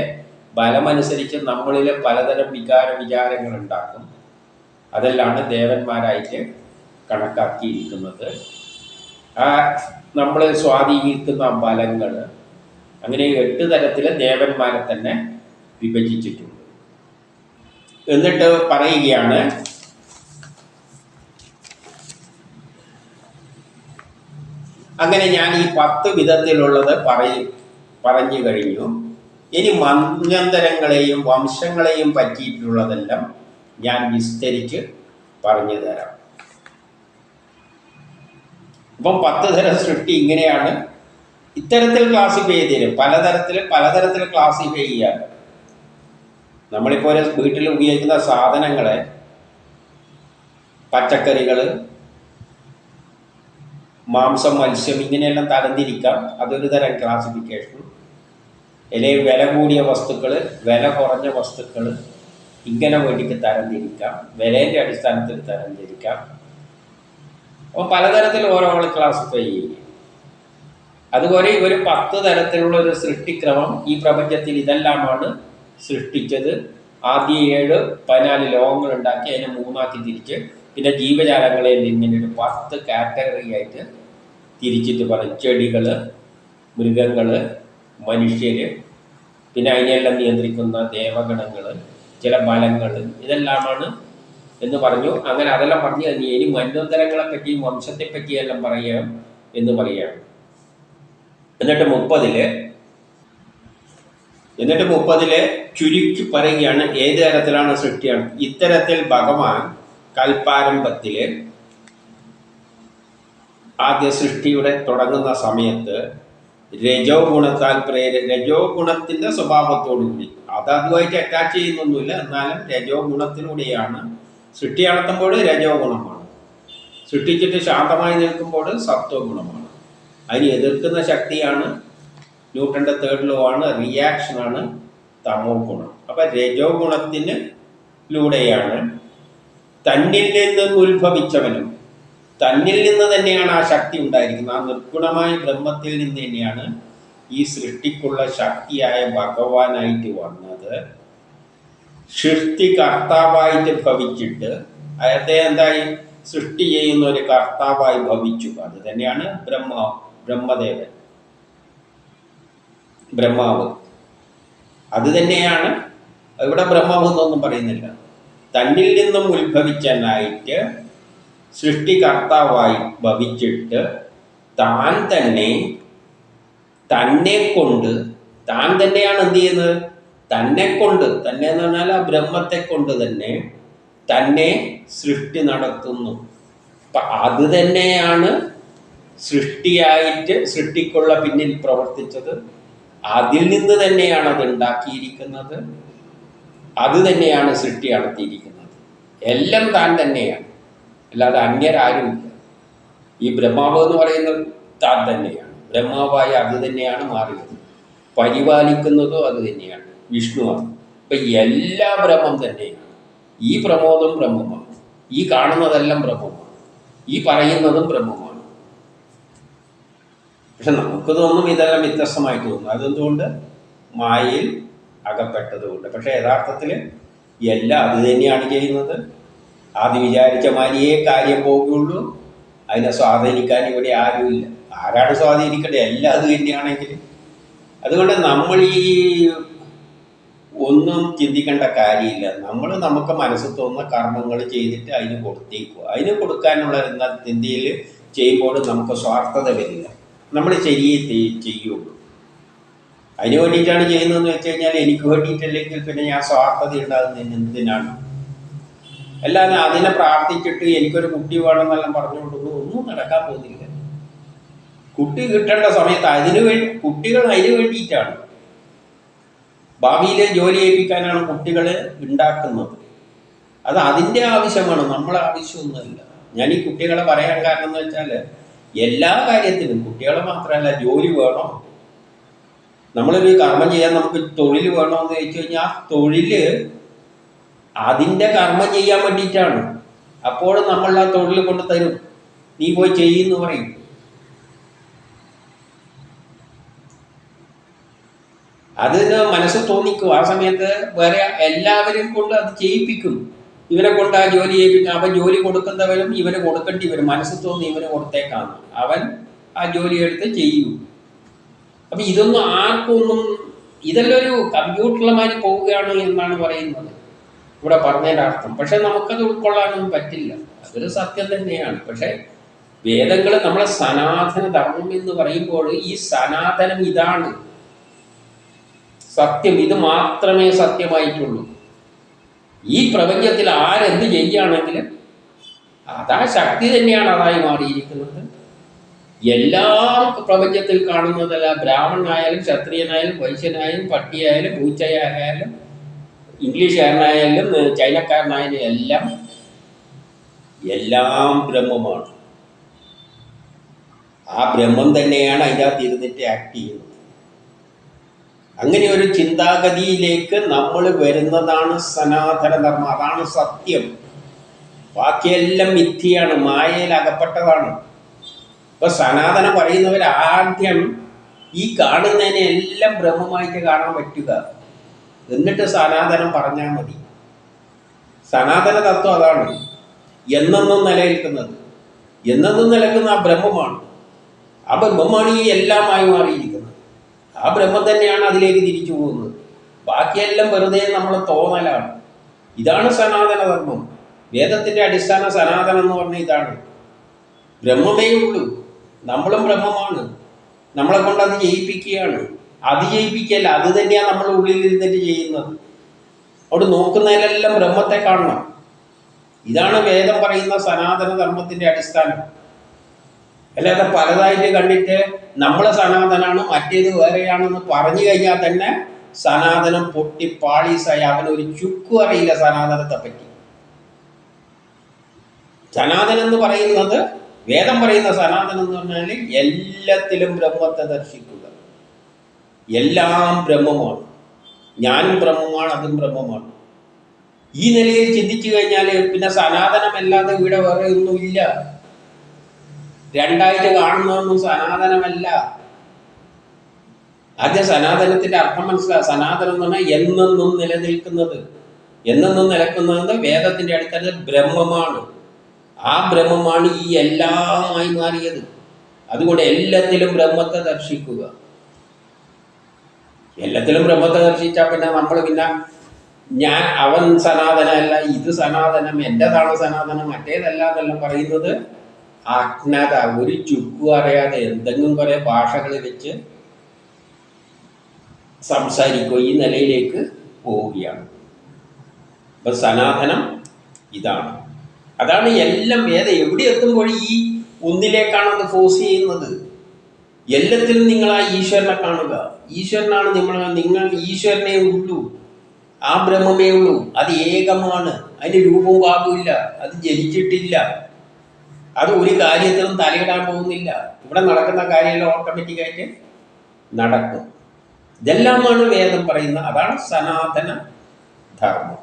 ബലമനുസരിച്ച് നമ്മളിൽ പലതരം വിചാരങ്ങൾ ഉണ്ടാക്കും. അതെല്ലാം ദേവന്മാരായിട്ട് കണക്കാക്കിയിരിക്കുന്നത്. ആ നമ്മൾ സ്വാധീനിക്കുന്ന ബലങ്ങൾ, അങ്ങനെ 8 തരത്തിൽ ദേവന്മാരെ തന്നെ വിഭജിച്ചിട്ടുണ്ട്. എന്നിട്ട് പറയുകയാണ്, അങ്ങനെ ഞാൻ ഈ 10 വിധത്തിലുള്ളത് പറഞ്ഞു കഴിഞ്ഞു. ഇനി മന്വന്തരങ്ങളെയും വംശങ്ങളെയും പറ്റിയിട്ടുള്ളതെല്ലാം ഞാൻ വിസ്തരിച്ച് പറഞ്ഞു തരാം. അപ്പം 10 തരം സൃഷ്ടി ഇങ്ങനെയാണ്. ഇത്തരത്തിൽ ക്ലാസിഫൈ ചെയ്ത് പലതരത്തിൽ ക്ലാസിഫൈ ചെയ്യാൻ. നമ്മളിപ്പോൾ ഒരു വീട്ടിൽ ഉപയോഗിക്കുന്ന സാധനങ്ങളെ, പച്ചക്കറികൾ, മാംസം, മത്സ്യം, ഇങ്ങനെയെല്ലാം തരംതിരിക്കാം. അതൊരു തരം ക്ലാസിഫിക്കേഷൻ. അല്ലെങ്കിൽ വില കൂടിയ വസ്തുക്കൾ, വില കുറഞ്ഞ വസ്തുക്കൾ, ഇങ്ങനെ വേണ്ടിയിട്ട് തരംതിരിക്കാം. വിലേൻ്റെ അടിസ്ഥാനത്തിൽ തരംതിരിക്കാം. അപ്പോൾ പലതരത്തിൽ ഓരോ ക്ലാസിഫൈ ചെയ്യും. അതുപോലെ ഒരു 10 തരത്തിലുള്ള ഒരു സൃഷ്ടിക്രമം ഈ പ്രപഞ്ചത്തിൽ ഇതെല്ലാമാണ് സൃഷ്ടിച്ചത്. ആദ്യം 7 14 ലോകങ്ങൾ ഉണ്ടാക്കി അതിനെ 3ആക്കി തിരിച്ച്, പിന്നെ ജീവജാലങ്ങളെ ഇങ്ങനെ ഒരു 10 കാറ്റഗറി ആയിട്ട് തിരിച്ചിട്ട് പറയും. ചെടികൾ, മൃഗങ്ങൾ, മനുഷ്യർ, പിന്നെ അതിനെല്ലാം നിയന്ത്രിക്കുന്ന ദേവഗണങ്ങൾ, ചില ബലങ്ങൾ, ഇതെല്ലാമാണ് എന്ന് പറഞ്ഞു. അങ്ങനെ അതെല്ലാം പറഞ്ഞു കഴിഞ്ഞ് ഇനി മന്വന്തരങ്ങളെ പറ്റിയും വംശത്തെ പറ്റിയെല്ലാം പറയാം എന്ന് പറയുകയാണ്. എന്നിട്ട് 30 ചുരുക്കി പറയുകയാണ് ഏത് തരത്തിലാണ് സൃഷ്ടിയാണ്. ഇത്തരത്തിൽ ഭഗവാൻ കൽപ്പാരംഭത്തിൽ ആദ്യ സൃഷ്ടിയുടെ തുടങ്ങുന്ന സമയത്ത് രജോ ഗുണത്താൽ രജോ ഗുണത്തിൻ്റെ സ്വഭാവത്തോടുകൂടി, അതുമായിട്ട് അറ്റാച്ച് ചെയ്യുന്നൊന്നുമില്ല, എന്നാലും രജോ ഗുണത്തിലൂടെയാണ് സൃഷ്ടി നടത്തുമ്പോൾ രജോ ഗുണമാണ്, സൃഷ്ടിച്ചിട്ട് ശാന്തമായി നിൽക്കുമ്പോൾ സത്വ ഗുണമാണ്. അതിന് എതിർക്കുന്ന ശക്തിയാണ് ന്യൂട്ടൻ്റെ 3rd ലോ ആണ്, റിയാക്ഷനാണ് തമോ ഗുണം. അപ്പം രജോ ഗുണത്തിലൂടെയാണ് തന്നിൽ നിന്ന് ഉത്ഭവിച്ചവനും തന്നിൽ നിന്ന് തന്നെയാണ് ആ ശക്തി ഉണ്ടായിരിക്കുന്നത്. ആ നിർഗുണമായ ബ്രഹ്മത്തിൽ നിന്ന് തന്നെയാണ് ഈ സൃഷ്ടിക്കുള്ള ശക്തിയായ ഭഗവാനായിട്ട് വന്നത്. സൃഷ്ടികർത്താവായിട്ട് ഭവിച്ചിട്ട് അദ്ദേഹത്തെ എന്തായി സൃഷ്ടി ചെയ്യുന്ന ഒരു കർത്താവായി ഭവിച്ചു. അത് തന്നെയാണ് ബ്രഹ്മദേവൻ, ബ്രഹ്മാവ്. അത് തന്നെയാണ് ഇവിടെ ബ്രഹ്മാവ് എന്നൊന്നും പറയുന്നില്ല. തന്നിൽ നിന്നും ഉത്ഭവിച്ചനായിട്ട് സൃഷ്ടികർത്താവായി ഭവിച്ചിട്ട് താൻ കൊണ്ട് താൻ തന്നെയാണ് എന്ത് ചെയ്യുന്നത്? തന്നെ എന്ന് പറഞ്ഞാൽ ആ ബ്രഹ്മത്തെ കൊണ്ട് തന്നെ സൃഷ്ടി നടത്തുന്നു. അപ്പം അത് തന്നെയാണ് സൃഷ്ടിക്കുള്ള പിന്നിൽ പ്രവർത്തിച്ചത്. അതിൽ നിന്ന് തന്നെയാണ് അത് ഉണ്ടാക്കിയിരിക്കുന്നത്. അത് തന്നെയാണ് സൃഷ്ടി നടത്തിയിരിക്കുന്നത്. എല്ലാം താൻ തന്നെയാണ്, അല്ലാതെ അന്യരാരുമില്ല. ഈ ബ്രഹ്മാവ് എന്ന് പറയുന്നത് താൻ തന്നെയാണ്. ബ്രഹ്മാവായ അത് തന്നെയാണ് മാറിയത്. പരിപാലിക്കുന്നതും അത് തന്നെയാണ്, വിഷ്ണുവാണ്. ഇപ്പം എല്ലാ ബ്രഹ്മം തന്നെയാണ്. ഈ പ്രമോദം ബ്രഹ്മമാണ്, ഈ കാണുന്നതെല്ലാം ബ്രഹ്മമാണ്, ഈ പറയുന്നതും ബ്രഹ്മമാണ്. പക്ഷെ നമുക്ക് തോന്നും ഇതെല്ലാം വ്യത്യസ്തമായിട്ട് തോന്നും. അതെന്തുകൊണ്ട്? മായയിൽ അകപ്പെട്ടതുകൊണ്ട്. പക്ഷെ യഥാർത്ഥത്തിൽ എല്ലാം അത് തന്നെയാണ് ചെയ്യുന്നത്. അത് വിചാരിച്ച മാതിരിയേ കാര്യം പോകുകയുള്ളൂ. അതിനെ സ്വാധീനിക്കാൻ ഇവിടെ ആരുമില്ല. ആരാണ് സ്വാധീനിക്കേണ്ടത്? എല്ലാം അത് തന്നെയാണെങ്കിൽ. അതുകൊണ്ട് നമ്മൾ ഈ ഒന്നും ചിന്തിക്കേണ്ട കാര്യമില്ല. നമുക്ക് മനസ്സിൽ തോന്നുന്ന കർമ്മങ്ങൾ ചെയ്തിട്ട് അതിന് കൊടുത്തേക്കുക. അതിന് കൊടുക്കാനുള്ള ചിന്തയിൽ ചെയ്യുമ്പോൾ നമുക്ക് സ്വാർത്ഥത വരില്ല. നമ്മൾ ശരിയെ ചെയ്യുള്ളൂ. അതിന് വേണ്ടിയിട്ടാണ് ചെയ്യുന്നതെന്ന് വെച്ച് കഴിഞ്ഞാൽ എനിക്ക് വേണ്ടിയിട്ടല്ലെങ്കിൽ പിന്നെ ഞാൻ സ്വാർത്ഥത ഉണ്ടാകുന്നതിന് എന്തിനാണ്? അല്ലാതെ അതിനെ പ്രാർത്ഥിച്ചിട്ട് എനിക്കൊരു കുട്ടി വേണമെന്നെല്ലാം പറഞ്ഞുകൊണ്ടൊന്നും ഒന്നും നടക്കാൻ പോകുന്നില്ല. കുട്ടി കിട്ടേണ്ട സമയത്ത് കുട്ടികൾ അതിന് വേണ്ടിയിട്ടാണ്. ഭാവിയിൽ ജോലി ഏൽപ്പിക്കാനാണ് കുട്ടികളെ ഉണ്ടാക്കുന്നത്. അത് അതിൻ്റെ ആവശ്യമാണ്, നമ്മളെ ആവശ്യമൊന്നുമല്ല. ഞാൻ ഈ കുട്ടികളെ പറയാൻ കാരണം എന്ന് വെച്ചാൽ എല്ലാ കാര്യത്തിലും കുട്ടികളെ മാത്രമല്ല, ജോലി വേണോ, നമ്മളൊരു കർമ്മം ചെയ്യാൻ നമുക്ക് തൊഴിൽ വേണോ എന്ന് ചോദിച്ചു കഴിഞ്ഞാൽ ആ തൊഴിൽ അതിൻ്റെ കർമ്മം ചെയ്യാൻ വേണ്ടിയിട്ടാണ്. അപ്പോൾ നമ്മൾ ആ തൊഴിൽ കൊണ്ട് തരും, നീ പോയി ചെയ്യുമെന്ന് പറയും. അതിന് മനസ്സ് തോന്നിക്കും. ആ സമയത്ത് വേറെ എല്ലാവരും കൊണ്ട് അത് ചെയ്യിപ്പിക്കും. ഇവനെ കൊണ്ട് ആ ജോലി ചെയ്യിപ്പിക്കും. അവൻ ജോലി കൊടുക്കുന്നവരും ഇവന് കൊടുക്കേണ്ടി വരും. മനസ്സ് തോന്നി ഇവന് കൊടുത്തേക്കാന്ന്, അവൻ ആ ജോലി എടുത്ത് ചെയ്യും. അപ്പം ഇതൊന്നും ആർക്കൊന്നും, ഇതെല്ലാം ഒരു കമ്പ്യൂട്ടറിലമാതിരി പോവുകയാണ് എന്നാണ് പറയുന്നത് ഇവിടെ പറഞ്ഞതിൻ്റെ അർത്ഥം. പക്ഷെ നമുക്കത് ഉൾക്കൊള്ളാനൊന്നും പറ്റില്ല. അതൊരു സത്യം തന്നെയാണ്. പക്ഷെ വേദങ്ങൾ നമ്മളെ സനാതന ധർമ്മം എന്ന് പറയുമ്പോൾ ഈ സനാതനം ഇതാണ് സത്യം, ഇത് മാത്രമേ സത്യമായിട്ടുള്ളൂ. ഈ പ്രപഞ്ചത്തിൽ ആരെന്ത് ചെയ്യുകയാണെങ്കിലും അതാ ശക്തി തന്നെയാണ് അതായി മാറിയിരിക്കുന്നത്. എല്ലാം പ്രപഞ്ചത്തിൽ കാണുന്നതല്ല, ബ്രാഹ്മണനായാലും ക്ഷത്രിയനായാലും വൈശ്യനായാലും പട്ടിയായാലും പൂച്ചയായാലും ഇംഗ്ലീഷുകാരനായാലും ചൈനക്കാരനായാലും എല്ലാം ബ്രഹ്മമാണ്. ആ ബ്രഹ്മം തന്നെയാണ് അതിൻ്റെ അകത്ത് ഇരുന്നിട്ട് ആക്ട് ചെയ്യുന്നത്. അങ്ങനെ ഒരു ചിന്താഗതിയിലേക്ക് നമ്മൾ വരുന്നതാണ് സനാതന ധർമ്മം. അതാണ് സത്യം. ബാക്കിയെല്ലാം മിഥ്യയാണ്, മായയിൽ അകപ്പെട്ടതാണ്. ഇപ്പൊ സനാതനം പറയുന്നവർ ആദ്യം ഈ കാണുന്നതിനെ എല്ലാം ബ്രഹ്മമായിട്ട് കാണാൻ പറ്റുക, എന്നിട്ട് സനാതനം പറഞ്ഞാൽ മതി. സനാതന തത്വം അതാണ്, എന്നെന്നും നിലനിൽക്കുന്നത്. എന്നെന്നും നിലനിൽക്കുന്ന ആ ബ്രഹ്മമാണ്. ആ ബ്രഹ്മമാണ് ഈ എല്ലാമായി മാറിയിരിക്കുന്നത്. ആ ബ്രഹ്മം തന്നെയാണ് അതിലേക്ക് തിരിച്ചു പോകുന്നത്. ബാക്കിയെല്ലാം വെറുതെ നമ്മൾ തോന്നലാണ്. ഇതാണ് സനാതന ധർമ്മം. വേദത്തിൻ്റെ അടിസ്ഥാന സനാതനം എന്ന് പറഞ്ഞാൽ ഇതാണ്. ബ്രഹ്മമേ ഉള്ളൂ, നമ്മളും ബ്രഹ്മമാണ്. നമ്മളെ കൊണ്ട് അത് ചെയ്യിപ്പിക്കുകയാണ്. അത് ചെയ്യിപ്പിക്കല്ല, അത് തന്നെയാണ് നമ്മൾ ഉള്ളിൽ ഇരുന്നിട്ട് ചെയ്യുന്നത്. അവിടെ നോക്കുന്നതിലെല്ലാം ബ്രഹ്മത്തെ കാണണം. ഇതാണ് വേദം പറയുന്ന സനാതന ധർമ്മത്തിൻ്റെ അടിസ്ഥാനം. അല്ലാതെ പലതായിട്ട് കണ്ടിട്ട് നമ്മളെ സനാതനാണ് മറ്റേത് വേറെയാണെന്ന് പറഞ്ഞു കഴിഞ്ഞാൽ തന്നെ സനാതനം പൊട്ടി പാളീസായി. അവനൊരു ചുക്കും അറിയില്ല സനാതനത്തെ പറ്റി. സനാതനം എന്ന് പറയുന്നത്, വേദം പറയുന്ന സനാതനം എന്ന് പറഞ്ഞാൽ എല്ലാത്തിലും ബ്രഹ്മത്തെ ദർശിക്കുക. എല്ലാം ബ്രഹ്മമാണ്. ഞാനും ബ്രഹ്മമാണ്, അതും ബ്രഹ്മമാണ്. ഈ നിലയിൽ ചിന്തിച്ചു കഴിഞ്ഞാൽ പിന്നെ സനാതനമല്ലാതെ ഇവിടെ വേറെ ഒന്നുമില്ല. രണ്ടായിട്ട് കാണുന്നതൊന്നും സനാതനമല്ല. ആദ്യം സനാതനത്തിന്റെ അർത്ഥം മനസ്സിലാക്കുക. സനാതനം എന്ന് പറഞ്ഞാൽ എന്നെന്നും നിലനിൽക്കുന്നത്. എന്നെന്നും നിലക്കുന്നത് വേദത്തിൻ്റെ അടിത്തറയിൽ ബ്രഹ്മമാണ്. ആ ബ്രഹ്മമാണ് ഈ എല്ലാമായി മാറിയത്. അതുകൊണ്ട് എല്ലാത്തിലും ബ്രഹ്മത്തെ ദർശിക്കുക. എല്ലാത്തിലും ബ്രഹ്മത്തെ ദർശിച്ചാൽ പിന്നെ നമ്മൾ പിന്നെ അവൻ സനാതനമല്ല, ഇത് സനാതനം, എൻ്റെതാണ് സനാതനം, മറ്റേതല്ല എന്നെല്ലാം പറയുന്നത് അജ്ഞത. ഒരു ചുക്കും അറിയാതെ എന്തെങ്കിലും കുറേ ഭാഷകൾ വെച്ച് സംസാരിക്കുക, ഈ നിലയിലേക്ക് പോവുകയാണ്. അപ്പം സനാതനം ഇതാണ്. അതാണ് എല്ലാം എവിടെ എത്തുമ്പോൾ ഈ ഒന്നിലേക്കാണ് അത് ഫോഴ്സ് ചെയ്യുന്നത്. എല്ലാത്തിലും നിങ്ങൾ ആ ഈശ്വരനെ കാണുക. ഈശ്വരനാണ് നിങ്ങൾ ഈശ്വരനേ ഉള്ളൂ, ആ ബ്രഹ്മമേ ഉള്ളൂ. അത് ഏകമാണ്, അതിന് രൂപവും ഭാവമില്ല, അത് ജനിച്ചിട്ടില്ല, അത് ഒരു കാര്യത്തിലും തലയിടാൻ പോകുന്നില്ല. ഇവിടെ നടക്കുന്ന കാര്യമെല്ലാം ഓട്ടോമാറ്റിക്കായിട്ട് നടക്കും. ഇതെല്ലാമാണ് വേദം പറയുന്നത്. അതാണ് സനാതന ധർമ്മം.